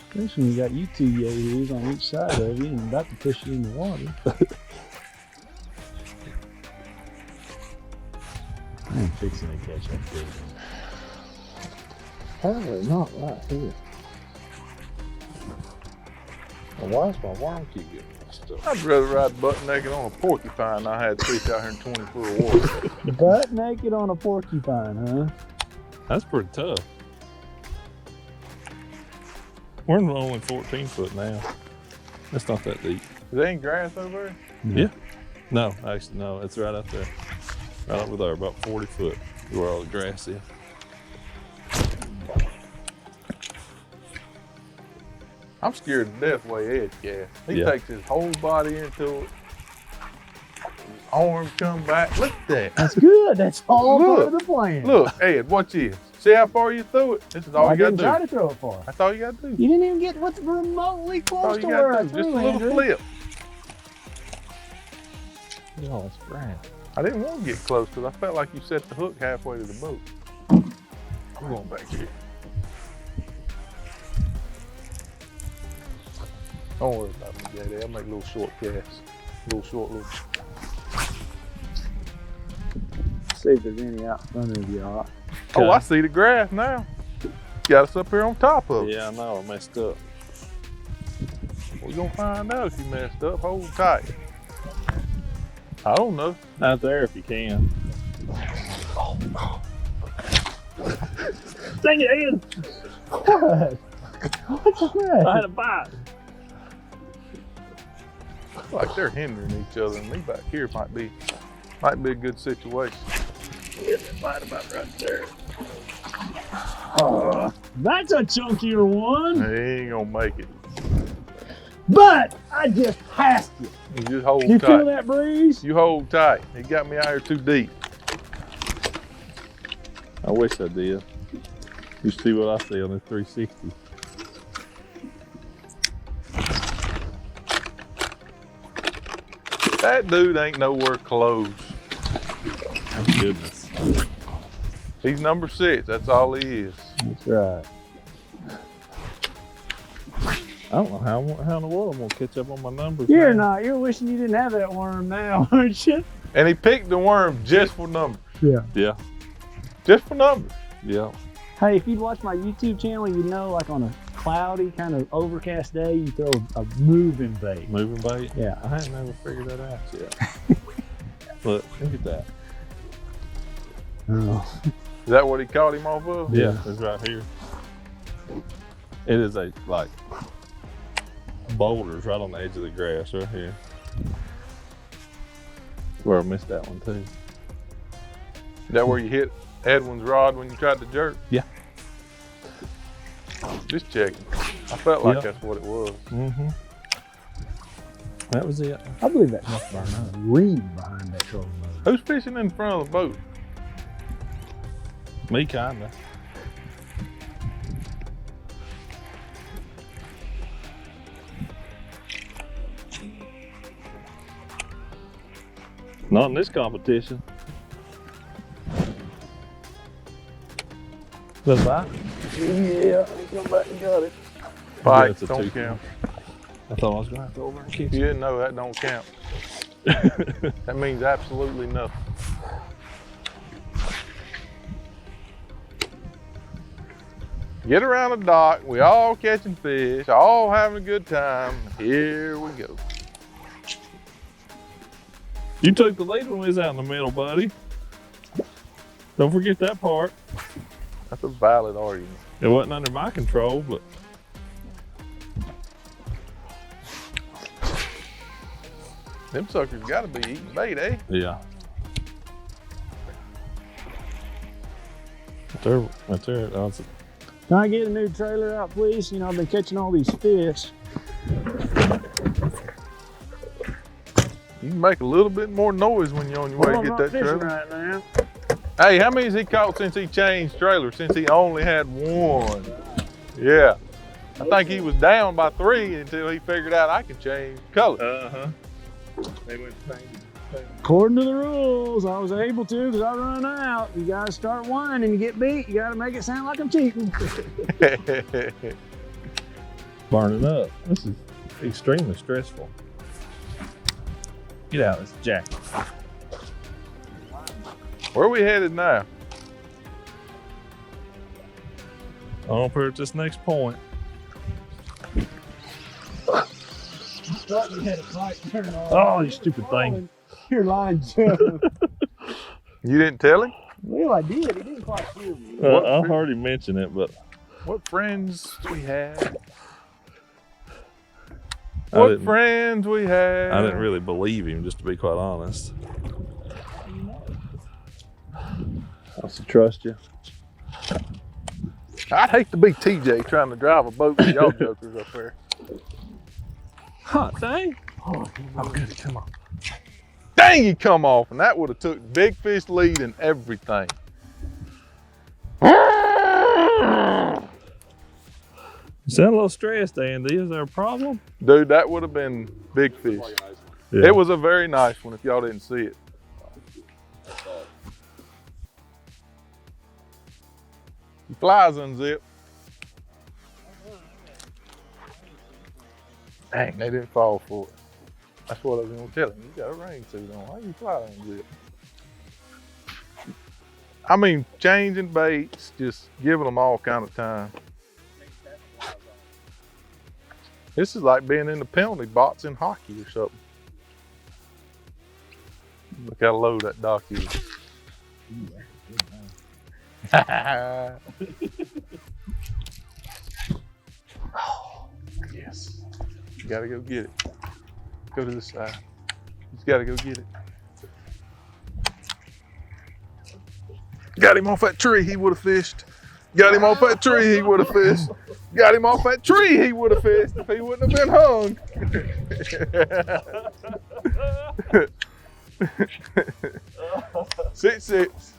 Especially when you got you 2 yahoos on each side of you and about to push you in the water. I'm fixing to catch that fish. Apparently not right here. Well, why does my worm keep getting messed up? I'd rather ride butt naked on a porcupine than I had fish out here in 20 foot of water. Butt naked on a porcupine, huh? That's pretty tough. We're only 14 foot now. That's not that deep. There ain't grass over there? Yeah. No, actually, no. It's right up there. Right over there, about 40 foot is where all the grass is. I'm scared to death the way Ed casts. He Yeah. takes his whole body into it. His arms come back. Look at that. That's good. That's all part Look. of the plan. Look, Ed, watch this. See how far you threw it? This is all I you gotta didn't try do. to throw it far. That's all you gotta do. You didn't even get what's remotely That's all close you to where I gotta do. threw, Just a little Andrew. flip. Oh, it's grand. I didn't want to get close because I felt like you set the hook halfway to the boat. I'm going back here. Don't worry about me, Daddy. I'll make little short casts. Little. See if there's any out front of you. All right. Oh, I see the grass now. Got us up here on top of it. Yeah, I know. I messed up. We're gonna find out if you messed up. Hold tight. I don't know. Out there if you can. Dang it, Ian! What? What's that? I had a bite. Like they're hindering each other, and me back here might be a good situation. Bite about right there. That's a chunkier one. He ain't gonna make it. But I just passed it. You just hold You tight. feel that breeze? You hold tight. He got me out here too deep. I wish I did. You see what I see on the 360. That dude ain't nowhere close. Thank goodness. He's number 6. That's all he is. That's right. I don't know how in the world I'm gonna catch up on my numbers. You're now. not. You're wishing you didn't have that worm now, aren't you? And he picked the worm just for numbers. Yeah. Yeah, Just for numbers. yeah. Hey, if you'd watch my YouTube channel, you know, like on a cloudy, kind of overcast day, you throw a moving bait. Moving bait. Yeah. I hadn't ever figured that out yet. Look at that. Oh. Is that what he caught him off of? Yeah, it's right here. It is a like boulders right on the edge of the grass right here. Where I missed that one too. Is that where you hit Edwin's rod when you tried to jerk? Yeah. Just checking. I felt like Yep. that's what it was. Mm-hmm. That was it. I believe that must be a ream behind that trolling motor. Who's fishing in front of the boat? Me kinda. Not in this competition. That's bite? Yeah, he come back and got it. Bite, That's a don't two. count. I thought I was gonna have to over and kick You didn't know that don't count. That means absolutely nothing. Get around the dock, we all catching fish, all having a good time. Here we go. You took the lead when we was out in the middle, buddy. Don't forget that part. That's a valid argument. It wasn't under my control, but Them suckers gotta be eating bait, eh? yeah. Right there. That's Can I get a new trailer out, please? You know, I've been catching all these fish. You can make a little bit more noise when you're on your way Well, to I'm get not that fishing trailer. right now. Hey, how many has he caught since he changed trailer? Since he only had one? Yeah. I think he was down by 3 until he figured out I can change color. uh-huh. They went According to the rules, I was able to because I run out. You gotta start whining and you get beat. You gotta make it sound like I'm cheating. burning up. This is extremely stressful. Get out, it's Jack. Where are we headed now? I'll put it at this next point. Thought you had a fight turn on. Oh, you stupid thing. Your line jumped. You didn't tell him? Well, I did. He didn't quite hear me. I've already mentioned it, but What friends we had. I What didn't- friends we had. I didn't really believe him, just to be quite honest. I should trust you. I'd hate to be TJ trying to drive a boat with y'all jokers up there. Hot dang. Oh, good, come on. Dang, he come off, and that would have took big fish lead and everything. You sound a little stressed, Andy. Is there a problem? Dude, that would have been big fish. Like a nice one. Yeah. It was a very nice one if y'all didn't see it. The flies unzipped. Dang, they didn't fall for it. That's what I was gonna tell him. You got a rain suit on. How you fly unzipped? I mean, changing baits, just giving them all kind of time. This is like being in the penalty box in hockey or something. Look how low that dock is. Oh, yes. You gotta go get it. Go to the side. You just gotta go get it. Got him off that tree, he would have fished. Got him off that tree, he would have fished. Got him off that tree, he would have fished if he wouldn't have been hung. 6-6.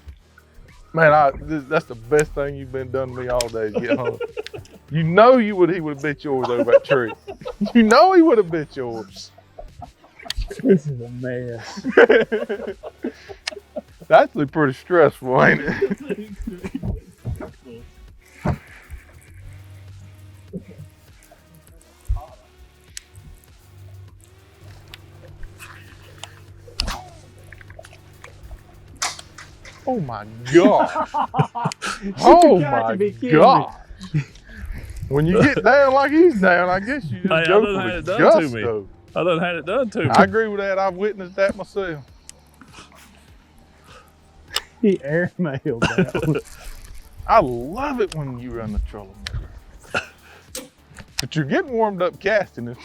Man, that's the best thing you've been done to me all day, get hung. You know he would have bit yours over that tree. You know he would have bit yours. This is a mess. It's actually pretty stressful, ain't it? Oh my God. Oh my God. When you get down like he's down, I guess you just Hey, go I done for had the it done to me. gusto. I done had it done to me. I agree with that. I've witnessed that myself. He airmailed that one. I love it when you run the trolling motor. But you're getting warmed up casting it.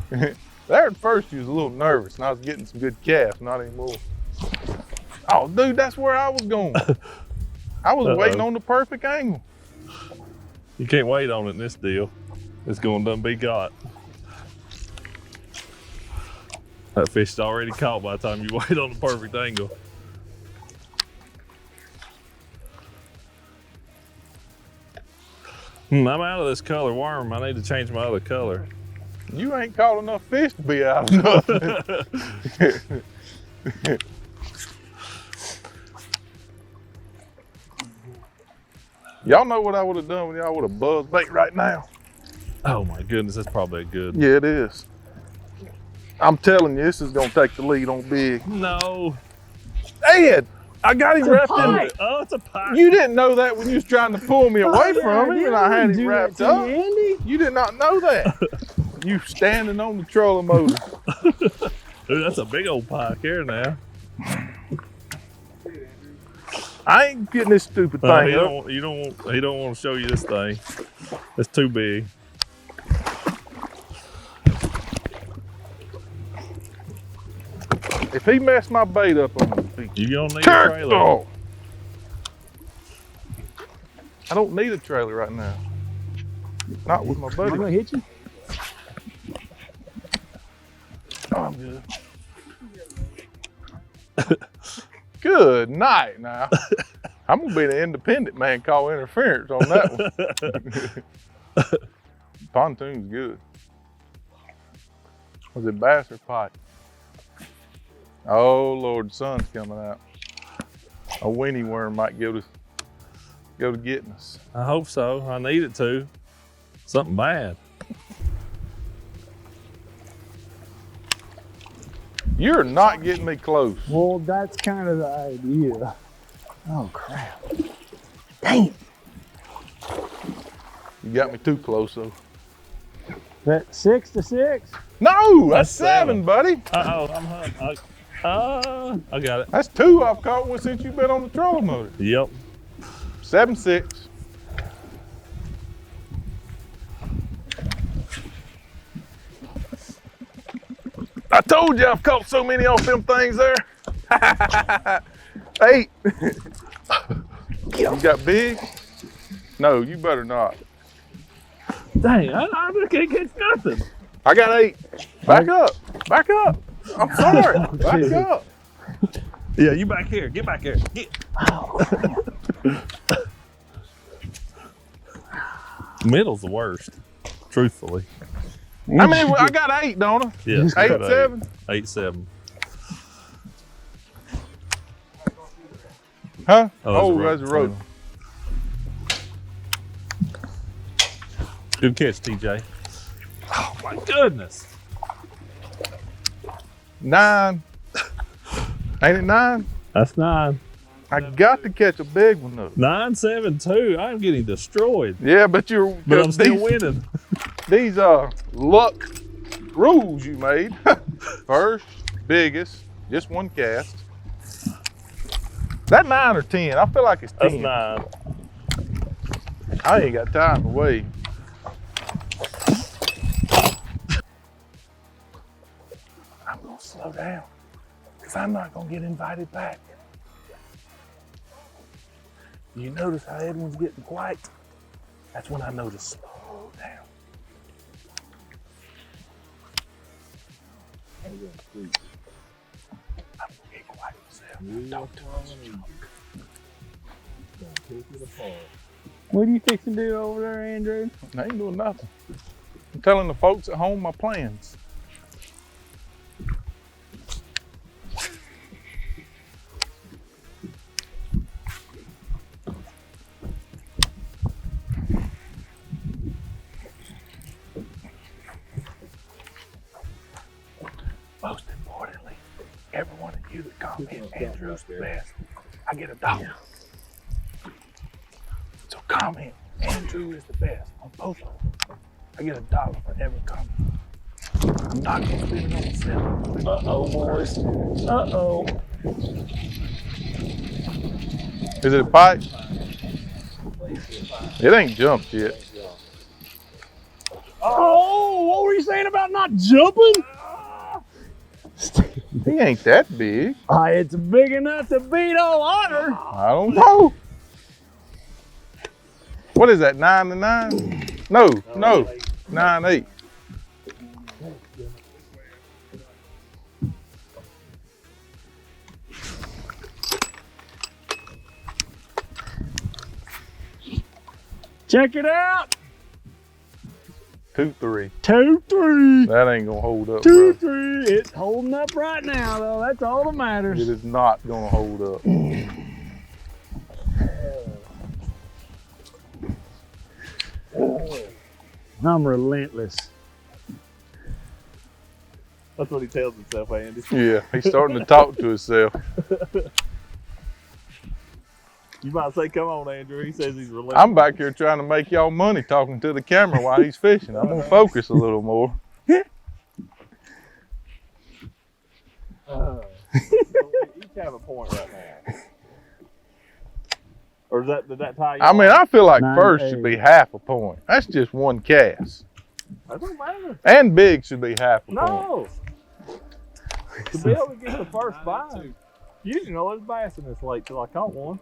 There at first you was a little nervous and I was getting some good casts, not anymore. Oh dude, that's where I was going. I was waiting on the perfect angle. You can't wait on it in this deal. It's going to done be got. That fish is already caught by the time you wait on the perfect angle. I'm out of this color worm. I need to change my other color. You ain't caught enough fish to be out of nothing. Y'all know what I would have done when y'all would have buzzed bait right now? Oh my goodness, that's probably good. Yeah, it is. I'm telling you, this is gonna take the lead on big. No. Ed, I got him wrapped in. Oh, it's a pike. You didn't know that when you was trying to pull me away from him and I had him wrapped up. Andy? You did not know that. You standing on the trolling motor. Dude, that's a big old pike here now. I ain't getting this stupid thing He up. don't want to show you this thing. It's too big. If he messed my bait up, I'm gonna be You gonna need a trailer. turtle. I don't need a trailer right now. Not with my Am I buddy. gonna hit you? Oh, I'm good. Good night now. I'm gonna be the independent man call interference on that one. Pontoon's good. Was it bass or pike? Oh Lord, the sun's coming out. A weenie worm might go to getting us. I hope so. I need it to. Something bad. You're not getting me close. Well, that's kind of the idea. Oh crap. Dang it. You got me too close though. That 6 to 6? No, that's seven. 7, buddy. Uh-oh, I'm hung. I got it. That's 2 I've caught one since you've been on the trolling motor. Yep. 7-6. I told you I've caught so many off them things there. 8. You got big? No, you better not. Dang, I can't catch nothing. I got 8. Back up. Back up. I'm sorry. Back up. Yeah, you back here. Get back here. Get. Middle's the worst, truthfully. I mean, I got 8, don't I? Yeah. 8, 7. 8-7. Huh? Oh, That's a rope. Good catch, TJ. Oh my goodness. 9. Ain't it 9? That's 9. I got to catch a big one though. 9-7-2. I'm getting destroyed. Yeah, but I'm still winning. These luck rules you made. First, biggest, just one cast. That 9 or 10? I feel like it's 10. That's 9. I ain't got time to wait. I'm gonna slow down because I'm not gonna get invited back. You notice how Edwin's getting quiet? That's when I know to slow down. I'm gonna get quiet myself. Don't touch. What are you fixing to do over there, Andrew? I ain't doing nothing. I'm telling the folks at home my plans. Most importantly, every one of you that comment Andrew's the best, I get $1. So comment Andrew is the best on both of them. I get $1 for every comment. I'm not gonna spend it on myself. Uh-oh, boys. Uh-oh. Is it a pike? It ain't jumped yet. Oh, what were you saying about not jumping? He ain't that big. It's big enough to beat all otter. I don't know. What is that, 9 to 9? No, 9-8. Check it out. 2-3. 2-3. That ain't gonna hold up, 2-3. It's holding up right now, though. That's all that matters. It is not gonna hold up. I'm relentless. That's what he tells himself, Andy. Yeah, he's starting to talk to himself. You might say, come on, Andrew. He says he's relentless. I'm back here trying to make y'all money talking to the camera while he's fishing. I'm gonna focus a little more. Each have a point right now. Or did that tie you I mean, off? I feel like 9, first 8. should be half a point. That's just one cast. That don't matter. And big should be half a point. No. To be able to get the first bite. Usually, there's bass in this lake till I caught one.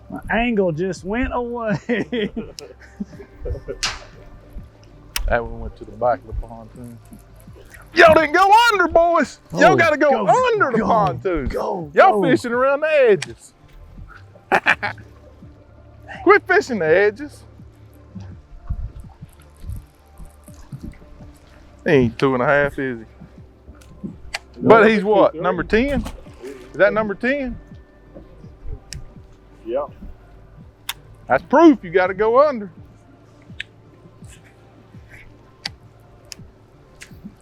My angle just went away. That one went to the back of the pontoon. Y'all didn't go under, boys. Y'all Oh, gotta go under the pontoon. Y'all fishing around the edges. Quit fishing the edges. He ain't 2.5, is he? But he's what, number 10? Is that number 10? Yep. That's proof you gotta go under.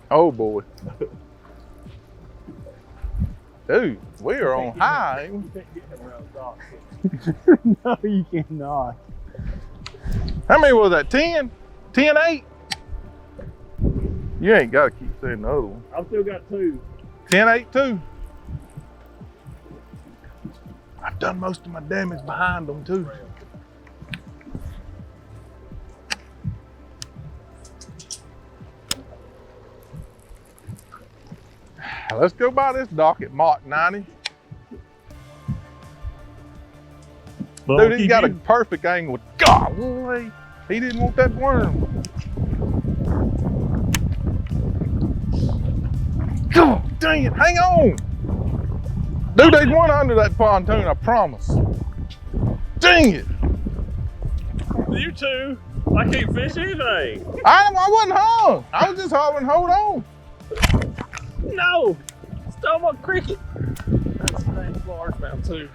Oh boy. Dude, we are on high. ain't we? No, you cannot. How many was that, 10? 10-8? You ain't gotta keep saying the other one. I've still got 2. 10-8 too. I've done most of my damage behind them too. Let's go by this dock at Mach 90. Dude, he's got a perfect angle. Golly, he didn't want that worm. God dang it, hang on. Dude, there's one under that pontoon, I promise. Dang it. You two, I can't fish anything. I wasn't hung. I was just hollering, hold on. No, stole my cricket. That's a nice largemouth too.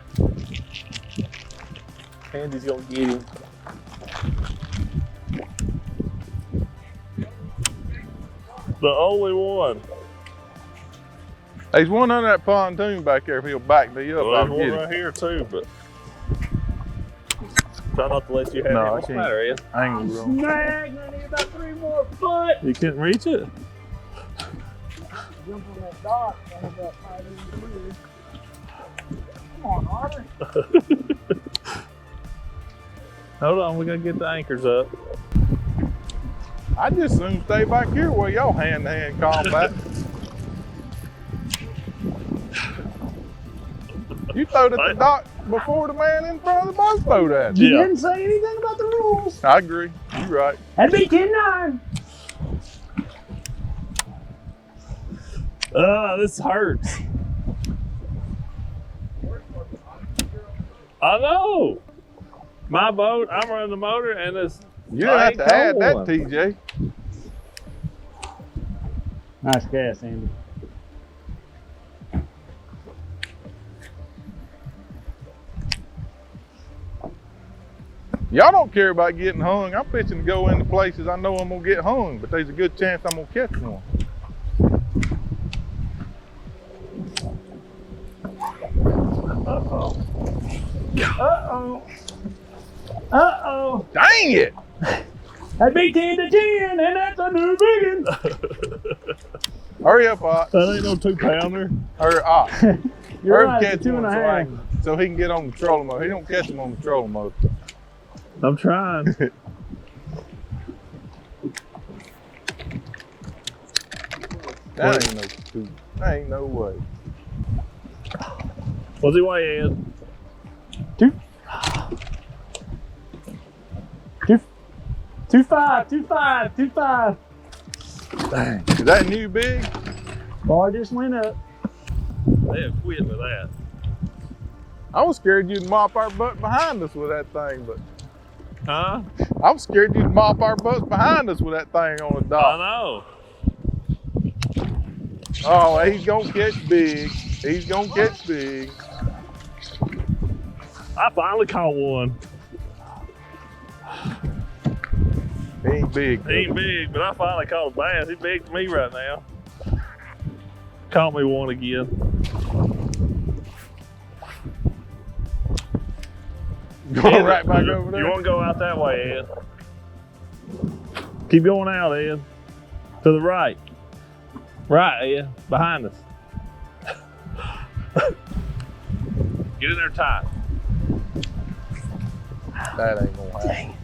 Andy's gonna get him. The only one. There's one under that pontoon back there. If he'll back me up, Well, I'll there's get one it. right here too, but try not to let you have No, it. I What's the can't. matter, Ed? Angle wrong. Snag, I need about 3 more foot. You couldn't reach it? Jump on that dock. I have about 5 inches. Come on, Otter. Hold on, we gotta get the anchors up. I just soon stay back here where y'all hand-to-hand combat. You throwed at the dock before the man in front of the boat boat at you. You Yeah. didn't say anything about the rules. I agree. You're right. That'd be 10-9. This hurts. I know. My boat, I'm running the motor, and it's. You didn't have to add that, TJ. Nice cast, Andy. Y'all don't care about getting hung. I'm fishing to go into places I know I'm gonna get hung, but there's a good chance I'm gonna catch one. Uh-oh. Uh-oh. Uh-oh. Dang it! That'd be 10-10, and that's a new biggin. Hurry up, Ott. That ain't no 2-pounder. Hurry up. You're Hurry right, catch it's a one 2.5. so he can get on the trolling motor. He don't catch him on the trolling motor. I'm trying. That ain't no two. That ain't no way. What's he weigh, Ed? 2.5. Dang. Is that new big? Bar just went up. They have quit with that. I was scared you'd mop our butt behind us with that thing, but Huh? I was scared you'd mop our butts behind us with that thing on the I dock. know. Oh, he's gonna catch big. He's gonna catch big. I finally caught one. He ain't big. He ain't big, but I finally caught a bass. He's big to me right now. Caught me one again. Going right back over there. You want to go out that way, Ed? Keep going out, Ed. To the right. Right, Ed. Behind us. Get in there tight. That ain't gonna happen.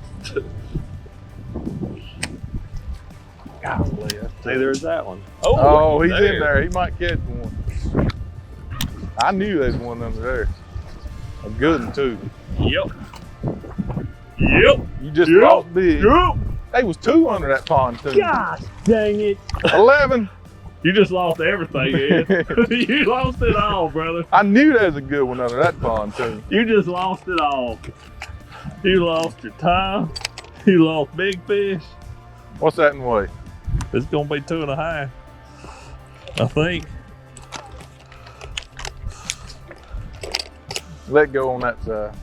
Golly, that's See, there's that one. Oh, he's in there. He might catch one. I knew there's one under there. A good one too. Yep. Yep. You just Yep. lost big. Yep. There was 2 under that pontoon. Gosh, dang it. 11. You just lost everything, Ed. You lost it all, brother. I knew there was a good one under that pontoon. You just lost it all. You lost your time. You lost big fish. What's that in weight? It's gonna be 2.5. I think. Let go on that side.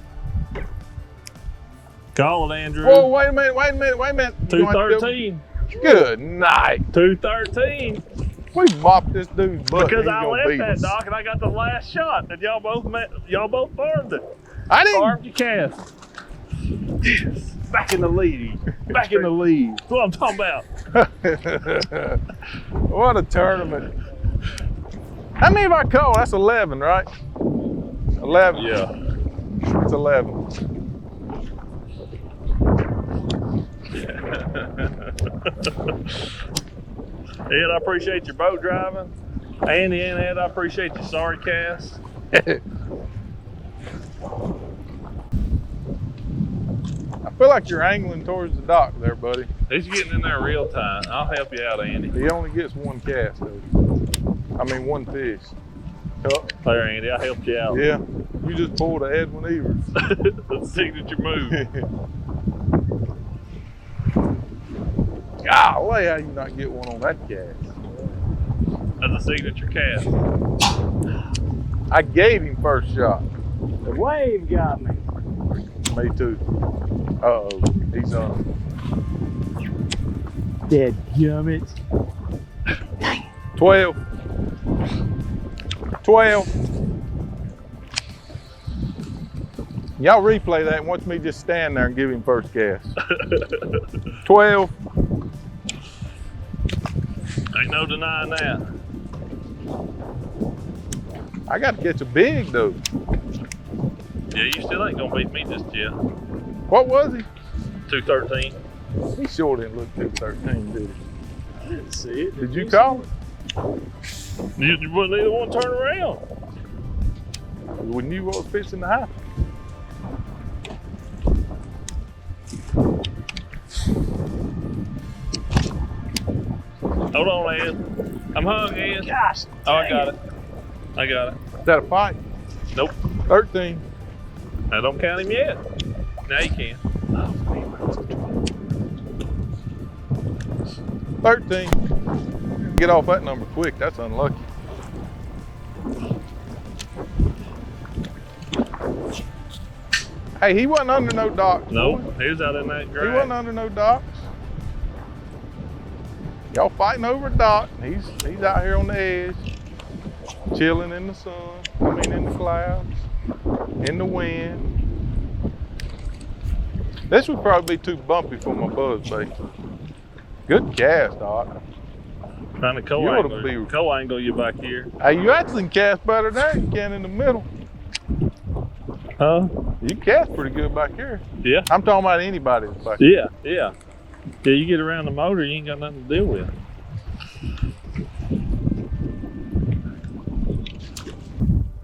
Call it, Andrew. Whoa, wait a minute. You gonna have to do- 213. Good night. 213. We mopped this dude's butt. Because and I he's gonna left beat that us. dock and I got the last shot, and y'all both farmed it. I didn't. Farmed your cast. Yes. Back in the lead. Back in the lead. That's what I'm talking about. What a tournament. How many have I caught? That's 11, right? 11. Yeah. It's 11. Ed, I appreciate your boat driving. Andy and Ed, I appreciate your sorry cast. I feel like you're angling towards the dock there, buddy. He's getting in there real tight. I'll help you out, Andy. He only gets 1 cast, though. I mean, 1 fish. Oh, There, Andy, I helped you out. yeah, you just pulled a Edwin Evers. That's a signature move. Golly, how you not get one on that cast? That's a signature cast. I gave him first shot. The wave got me. Me too. Uh-oh, he's on. Dead gummit. 12. 12. Y'all replay that and watch me just stand there and give him first cast. 12. Ain't no denying that. I got to catch a big though. Yeah, you still ain't gonna beat me just yet. What was he? 213. He sure didn't look 213, did he? I didn't see it. Did you call it? You wouldn't either one turn around. We knew what was fixing to happen. Hold on, Ed. I'm hung, Ed. Gosh. Oh, I got it. I got it. Is that a fight? Nope. 13. I don't count him yet. Now you can. 13. Get off that number quick. That's unlucky. Hey, he wasn't under no docks. No, boy. he was out in that He grass. wasn't under no docks. Y'all fighting over a dock. He's out here on the edge, chilling in the sun. I mean, in the clouds, in the wind. This would probably be too bumpy for my buzz bait. Good cast, Doc. Trying to You oughta co-angle. be- Co-angle you back here. Hey, you actually can cast better there than you can in the middle. Huh? You cast pretty good back here. Yeah. I'm talking about anybody that's back here. Yeah. Yeah, you get around the motor, you ain't got nothing to deal with.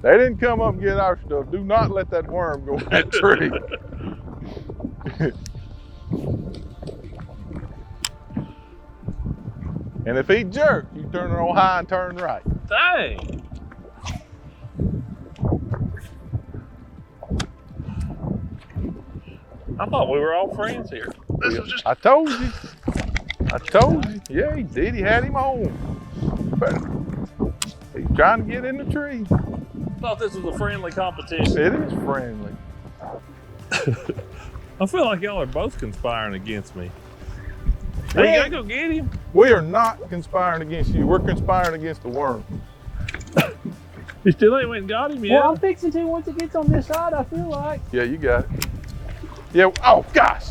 They didn't come up and get our stuff. Do not let that worm go in that tree. And if he jerks, you turn it on high and turn right. Dang. I thought we were all friends here. This was just. I told you. I told you. Yeah, he did. He had him on. But he's trying to get in the tree. I thought this was a friendly competition. It is friendly. I feel like y'all are both conspiring against me. Hey, you gotta go get him. We are not conspiring against you. We're conspiring against the worm. You still ain't went and got him yet. Well, I'm fixing to once it gets on this side, I feel like. Yeah, you got it. Yeah, oh gosh.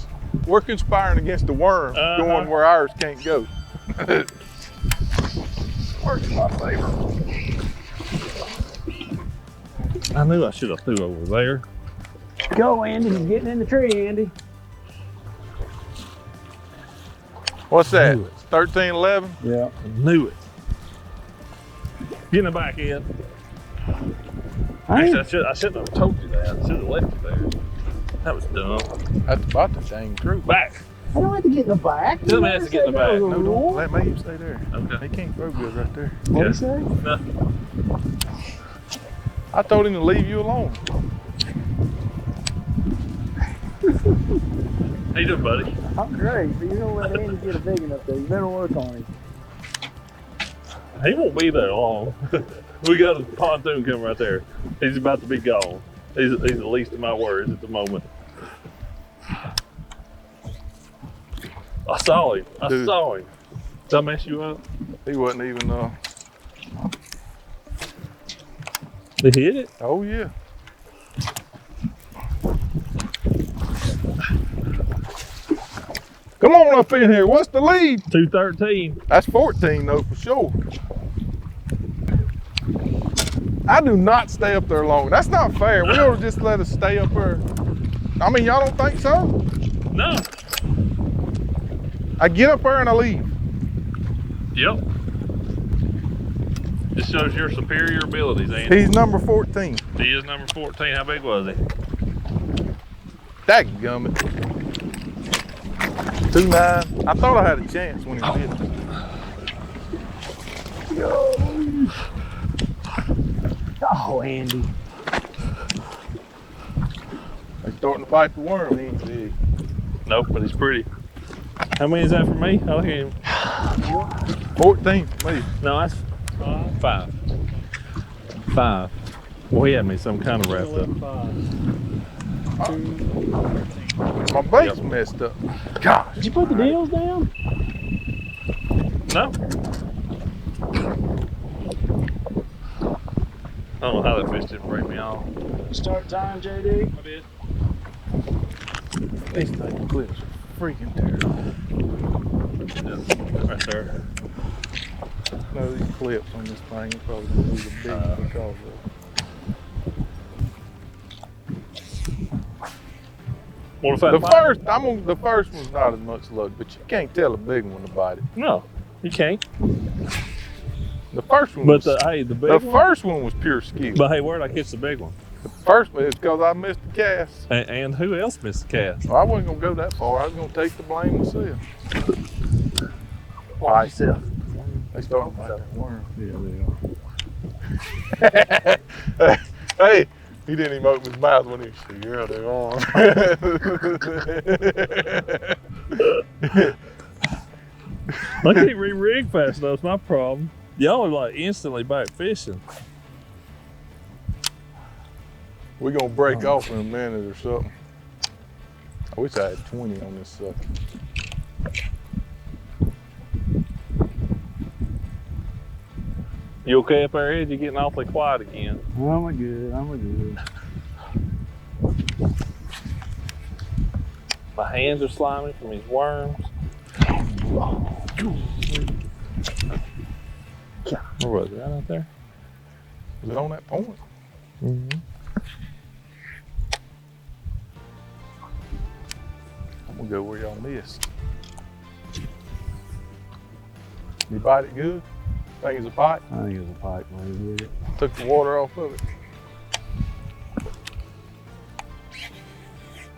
We're conspiring against the worm going where ours can't go. Where's my favorite? I knew I should have threw over there. Go, Andy. He's getting in the tree, Andy. What's that? Knew it. 1311? Yeah. I knew it. Get in the back end. Actually, I shouldn't have told you that. I should have left you there. That was dumb. That's about the dang truth. Back. I don't have to get in the back. Tell me I have to get in the back. No, don't let me stay there. Okay. He can't throw good right there. What'd he say? Nothing. I told him to leave you alone. How you doing, buddy? I'm great, but you don't let Andy get a big enough there. You better work on him. He won't be there long. We got a pontoon coming right there. He's about to be gone. He's the least of my worries at the moment. I saw him. Dude. Saw him. Did I mess you up? He wasn't even, Did he hit it? oh yeah. Come on up in here. What's the lead? 213. That's 14 though, for sure. I do not stay up there long. That's not fair. We ought to just let us stay up there. I mean, y'all don't think so? No. I get up there and I leave. Yep. This shows your superior abilities, Andy. He's number 14. He is number 14. How big was he? Dadgummit. 2.9. I thought I had a chance when he did it. Oh, Andy. They're starting to fight the worm. He ain't big. Nope, but he's pretty. How many is that for me? I'll hear him. 14 for me. No, that's 5. 5. Well, he had me some kind of wrapped up. My bait's messed up. Gosh. Did you put the deals down? No. I don't know how that fish didn't break me off. Start time, JD. I did. These thing clips are freaking terrible. Right there. No, these clips on this thing are probably going to lose a big one because of it. The first one's not as much luck, but you can't tell a big one about it. No, you can't. The first one But was, the big the one. first one was pure skill. But hey, where'd I catch the big one? The first one is because I missed the cast. And who else missed the cast? Well, I wasn't gonna go that far. I was gonna take the blame myself. Watch yourself. They starting to fight that worm. Yeah, they are. Hey, he didn't even open his mouth when he said, "Yeah, they are." I can't re-rig fast enough. That's my problem. Y'all are like instantly back fishing. We're gonna break off in a minute or something. I wish I had 20 on this sucker. You okay up there, Ed? You're getting awfully quiet again. I'm good. I'm good. My hands are slimy from these worms. Where was it? Right out there? Was it on that point? Mm-hmm. I'm gonna go where y'all missed. You bite it good? Think it's a pike? I think it was a pike when he hit it. Took the water off of it.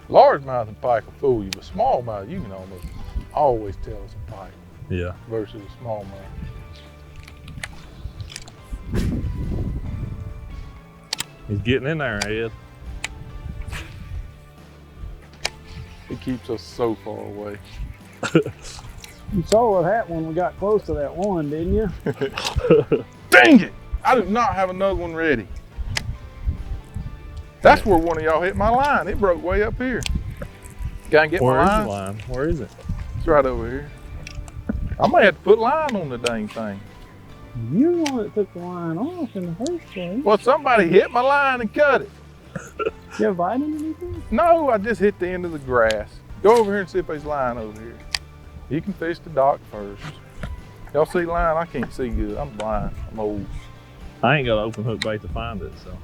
Largemouth and pike will fool you, but smallmouth you can almost always tell it's a pike. Yeah. versus a smallmouth. He's getting in there, Ed. It keeps us so far away. You saw what happened when we got close to that one, didn't you? Dang it! I do not have another one ready. That's where one of y'all hit my line. It broke way up here. Can I get Where my is line? the line? Where is it? It's right over here. I may have to put line on the dang thing. You're the one that took the line off in the first place. Well, somebody hit my line and cut it. You have vitamin in anything? No, I just hit the end of the grass. Go over here and see if there's line over here. You can fish the dock first. Y'all see line? I can't see good. I'm blind. I'm old. I ain't got an open hook bait to find it, so.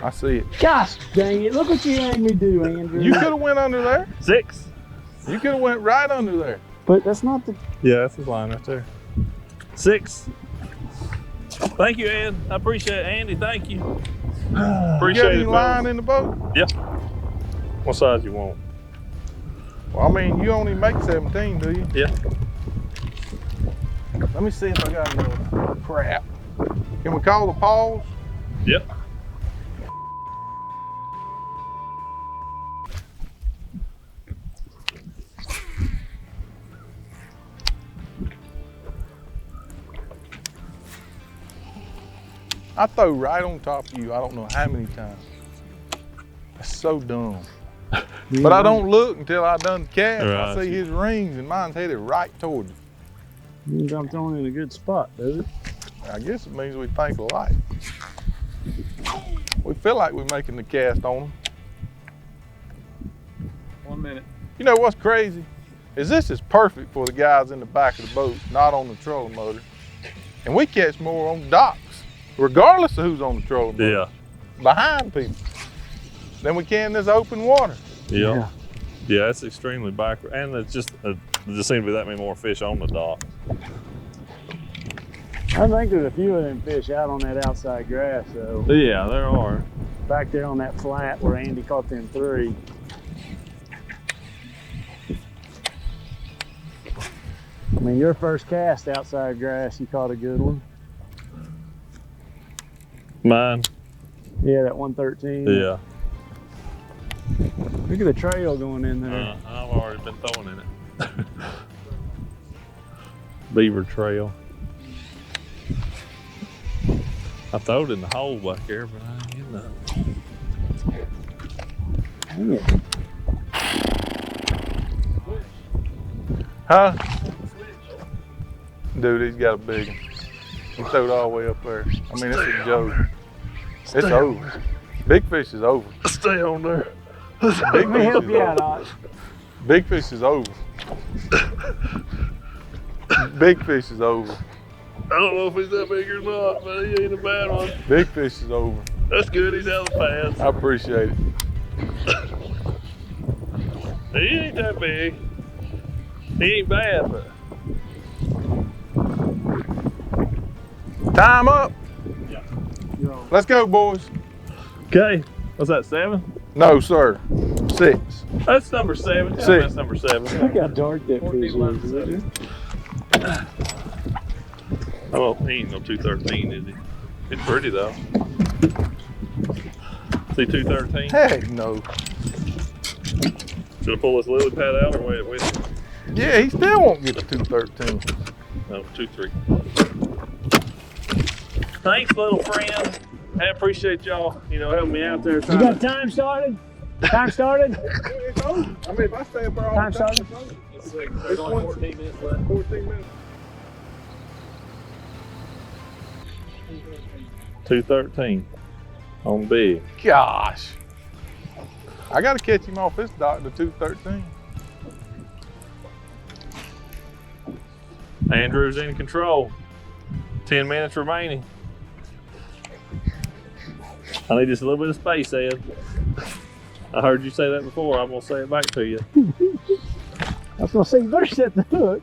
I see it. Gosh dang it, look what you made me do, Andrew. You could have went under there. 6. You could have went right under there. But that's not the... Yeah, that's his line right there. 6. Thank you, Ed. I appreciate it. Andy, thank you. You got Appreciate any it, line fellas. in the boat? Yeah. What size you want? Well, I mean, you only make 17, do you? Yeah. Let me see if I got enough. Crap. Can we call the pause? Yep. I throw right on top of you. I don't know how many times. That's so dumb. But I don't look until I done the cast. I Right. see his rings and mine's headed right toward you. Means I'm throwing in a good spot, does it? I guess it means we think alike. We feel like we're making the cast on them. 1 minute. You know what's crazy? Is this is perfect for the guys in the back of the boat, not on the trolling motor. And we catch more on docks, regardless of who's on the trolling motor. Yeah. Behind people than we can in this open water. Yeah. Yeah, it's extremely backward. And it's just, there just seems to be that many more fish on the dock. I think there's a few of them fish out on that outside grass, though. Yeah, there are. Back there on that flat where Andy caught them 3. I mean, your first cast outside grass, you caught a good one. Mine? Yeah, that 113. Yeah. Look at the trail going in there. I've already been throwing in it. Beaver trail. I threw it in the hole back there, but I ain't getting nothing. Dang it. Huh? Dude, he's got a big one. He threw it all the way up there. I mean, it's a joke. It's over. Big fish is over. Stay on there. Big Let me fish help is you out, over. Ox. Big fish is over. Big fish is over. I don't know if he's that big or not, but he ain't a bad one. Big fish is over. That's good, he's out of the pads. I appreciate it. He ain't that big. He ain't bad, but Time up. You're on. Let's go, boys. okay. What's that, 7? No, sir. 6. That's number 7. Yeah, 6. that's number 7. Look how dark that fish is. Isn't it? Oh, he ain't no 213, is he? It's pretty though. See 213? Heck no. Should I pull this lily pad out or wait with it? Yeah, he still won't get to 213. No, 2-3. Thanks, little friend. I appreciate y'all, helping me out there. You got time started? Time started? It's over. I mean, if I stay up there all Time the time, started? it's over. There's only 14 minutes left. 14 minutes. 213 on big. Gosh. I got to catch him off this dock to 213. Andrew's in control. 10 minutes remaining. I need just a little bit of space, Ed. I heard you say that before. I'm going to say it back to you. I was going to say, you better set the hook.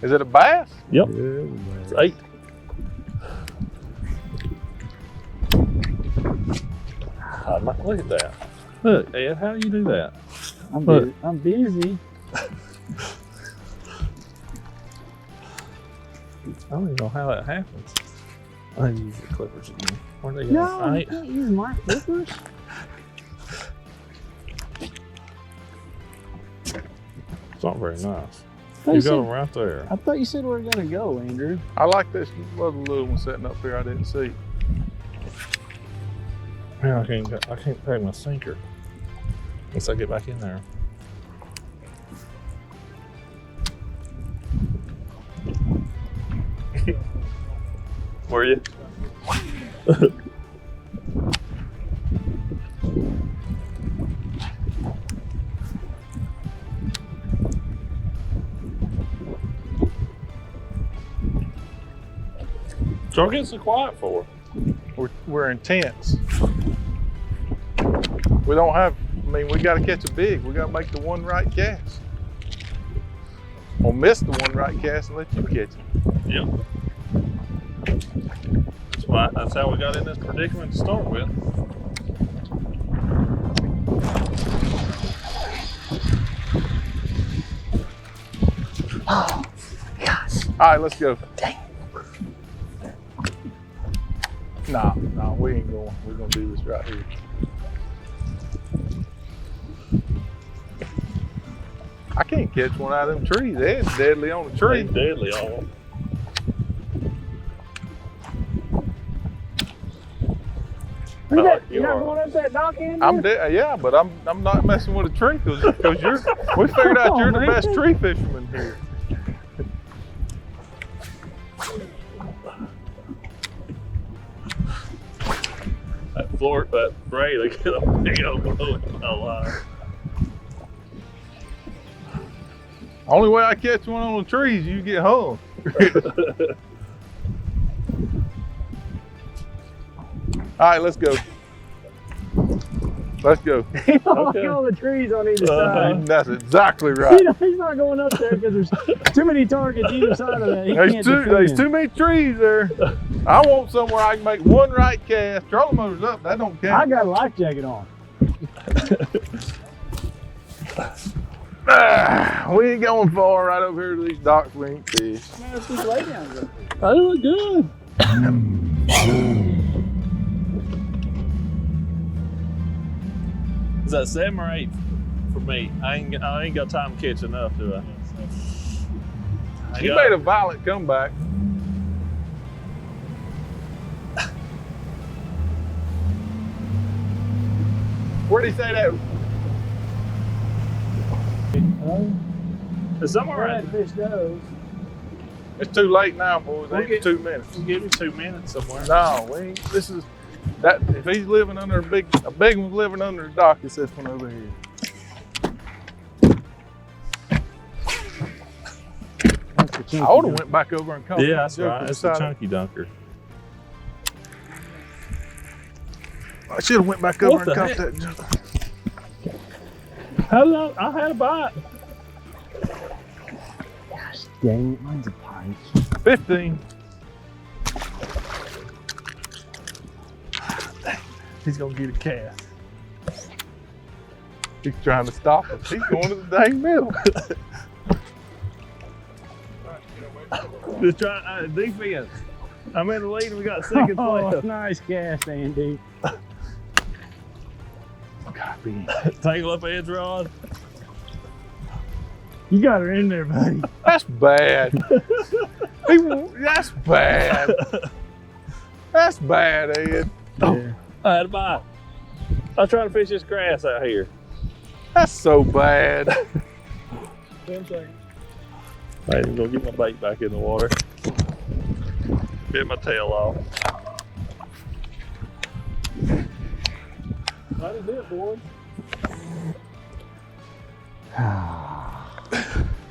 Is it a bass? Yep. It's 8. Look at that. Look, Ed, how do you do that? I'm Look. busy. I'm busy. don't even know how that happens. I use the clippers again. Where they go? No, you can't use my clippers. It's not very nice. You You said- got them right there. I thought you said we were gonna go, Andrew. I like this little one sitting up here I didn't see. Man, I can't peg my sinker once I get back in there. Were you? So getting so quiet for? We're intense. We don't have, I mean, we got to catch a big. We got to make the one right cast. Or miss the one right cast and let you catch it. Yep. That's how we got in this predicament to start with. Oh, gosh. All right, let's go. Dang. Nah, we ain't going. We're going to do this right here. I can't catch one out of them trees. It's deadly on the tree. It's deadly on them. You're not going up that dock, Andrew? I'm dead. Yeah, but I'm not messing with a tree because we figured out you're the best tree fisherman here. That braid, they get a big old blow in my line. Only way I catch one on the trees, you get hung. All right, let's go. Let's go. He don't like all the trees on either side. That's exactly right. He's not going up there because there's too many targets either side of that. There's too many trees there. I want somewhere I can make one right cast. Trolling motor's up. That don't I count. got a life jacket on. We ain't going far right over here to these docks. We ain't fish. Man, it's just lay down there. They look good. Is that 7 or 8 for me? I ain't got time to catch enough, do I? You made a violent comeback. Where'd he say that? It's somewhere Where right. that fish goes. It's too late now, boys. We'll Ain't get- 2 minutes. Give me 2 minutes somewhere. No, we ain't. This is that. If he's living under a big one's living under the dock, it's this one over here. That's the chunky I ought to one. went back over and caught Yeah, that that's joker right. It's the beside it. chunky dunker. I should have went back over What and the caught heck? that joker. How did I had a bite. Gosh dang it, mine's a pike. 15. He's gonna get a cast. He's trying to stop us. He's going to the dang middle. Just try defense. I'm in the lead and we got second Oh, place. nice cast, Andy. God, be. Tangle up edge rod. You got her in there, buddy. That's bad. That's bad. That's bad, Ed. Yeah. I had a bite. I was trying to fish this grass out here. That's so bad. 10 seconds. I ain't gonna get my bait back in the water. Bit my tail off. That is it, boys.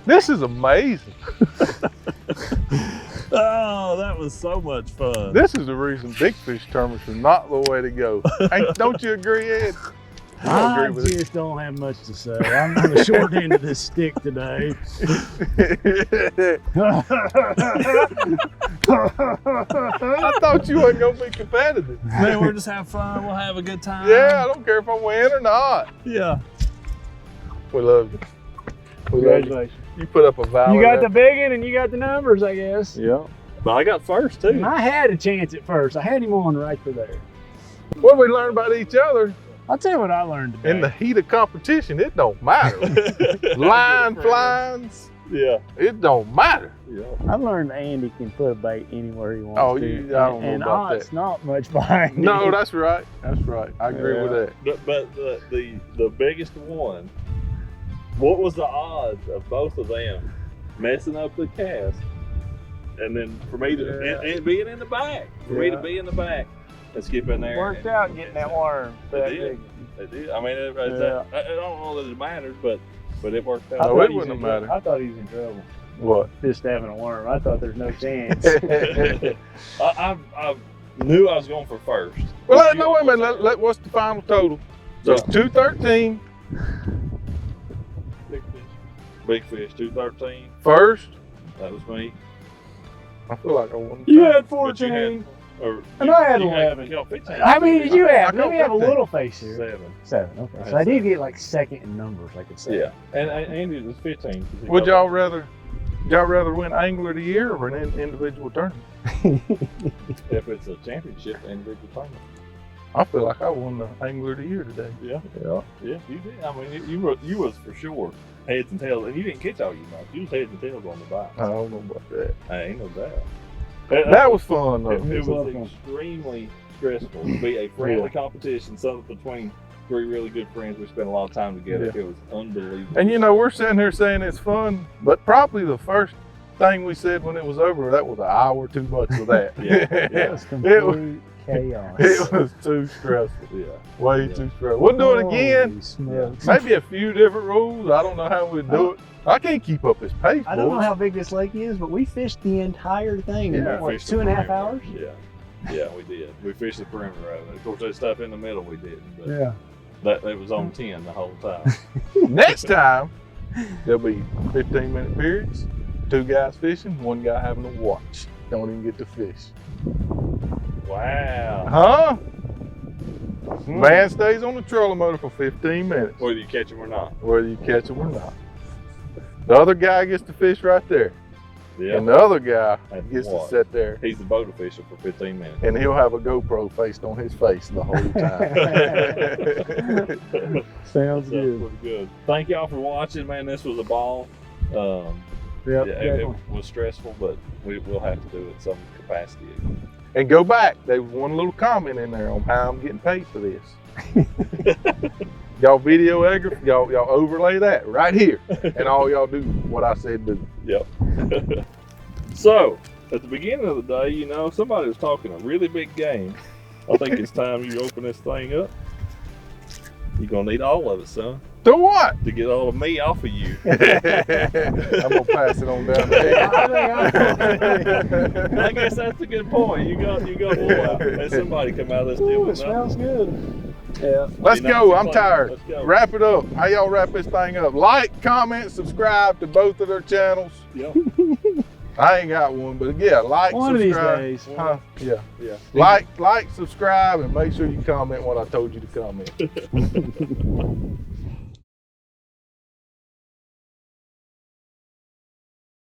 This is amazing. Oh, that was so much fun. This is the reason big fish tournaments are not the way to go. Don't you agree, Ed? I I agree with it. just don't have much to say. I'm on the short end of this stick today. I thought you wasn't gonna be competitive. Man, we're just having fun. We'll have a good time. Yeah, I don't care if I win or not. Yeah. We love you. We love you. Congratulations. You put up a valid You got the effort. big one and you got the numbers, I guess. Yeah. But I got first too. And I had a chance at first. I had him on right to there. What we learn about each other I'll tell you what I learned today. in the heat of competition, it don't matter. Line flies, Yeah. it don't matter. Yeah. I learned Andy can put a bait anywhere he wants Oh, to. I don't know and about that. it's not much behind No, it. that's right. That's right. I agree with that. But the biggest one, what was the odds of both of them messing up the cast? And then for me to and being in the back. For me to be in the back and skip in there. Worked out getting that worm. It did. I mean, I don't know that it matters, but it worked out. No, it wouldn't have mattered. I thought he was in trouble. What? Just having a worm. I thought there's no chance. I knew I was going for first. Well, no, wait a minute. What's the final total? So it's 213 Big fish, 213. first. That was me. I feel like I won. You had But you 14. Or And I had you 11. You got 15. How many did you have? I Let me have a 15. little face here. 7. 7. Okay. I So I had did 7. get like second in numbers, I could say. Yeah. And Andy was 15. Would y'all rather win Angler of the Year or an individual tournament? If it's a championship, individual tournament. I feel like I won the Angler of the Year today. Yeah, you did. I mean, you was for sure heads and tails, and you didn't catch all you know. You was heads and tails on the bite. I don't know about that. Ain't no doubt. That was fun though. It was extremely stressful to be a friendly competition, something between 3 really good friends. We spent a lot of time together. Yeah. It was unbelievable. And you know, we're sitting here saying it's fun, but probably the first thing we said when it was over, that was an hour too much of that. Yeah. It was complete chaos. It was too stressful. Yeah. Way too stressful. We'll do it again. Holy smokes. Maybe a few different rules. I don't know how we'd do it. I can't keep up this pace. I don't know boys. how big this lake is, but we fished the entire thing in We what, fished the 2.5 perimeter. hours? Yeah, we did. We fished the perimeter of it. Of course, there's stuff in the middle we didn't, but Yeah. that it was on 10 the whole time. Next time, there'll be 15-minute periods, 2 guys fishing, 1 guy having to watch. Don't even get to fish. Wow. Huh? Man stays on the trolling motor for 15 minutes, Whether you catch them or not. whether you catch them or not. The other guy gets to fish right there, Yeah. and the other guy And gets to watch. sit there, He's the boat official for 15 minutes. and he'll have a GoPro faced on his face the whole time. Sounds That's good. pretty good. Thank y'all for watching, man. This was a ball. Yep, Yeah, it definitely. was stressful, but we'll have to do it some capacity. And go back. There was one little comment in there on how I'm getting paid for this. Y'all videographer, y'all overlay that right here, and all y'all do what I said do. Yep. So, at the beginning of the day, you know, somebody was talking a really big game. I think it's time you open this thing up. You're gonna need all of it, son, To what? to get all of me off of you. I'm gonna pass it on down there. I guess that's a good point. You got one. Let somebody come out of this deal Ooh, it with smells good. Yeah. Let's go. I'm tired. Let's go. Wrap it up. How y'all wrap this thing up? Like, comment, subscribe to both of their channels. Yep. I ain't got one, but yeah, like, One of these subscribe. days. Huh? Yeah. Yeah. Like, subscribe, and make sure you comment what I told you to comment.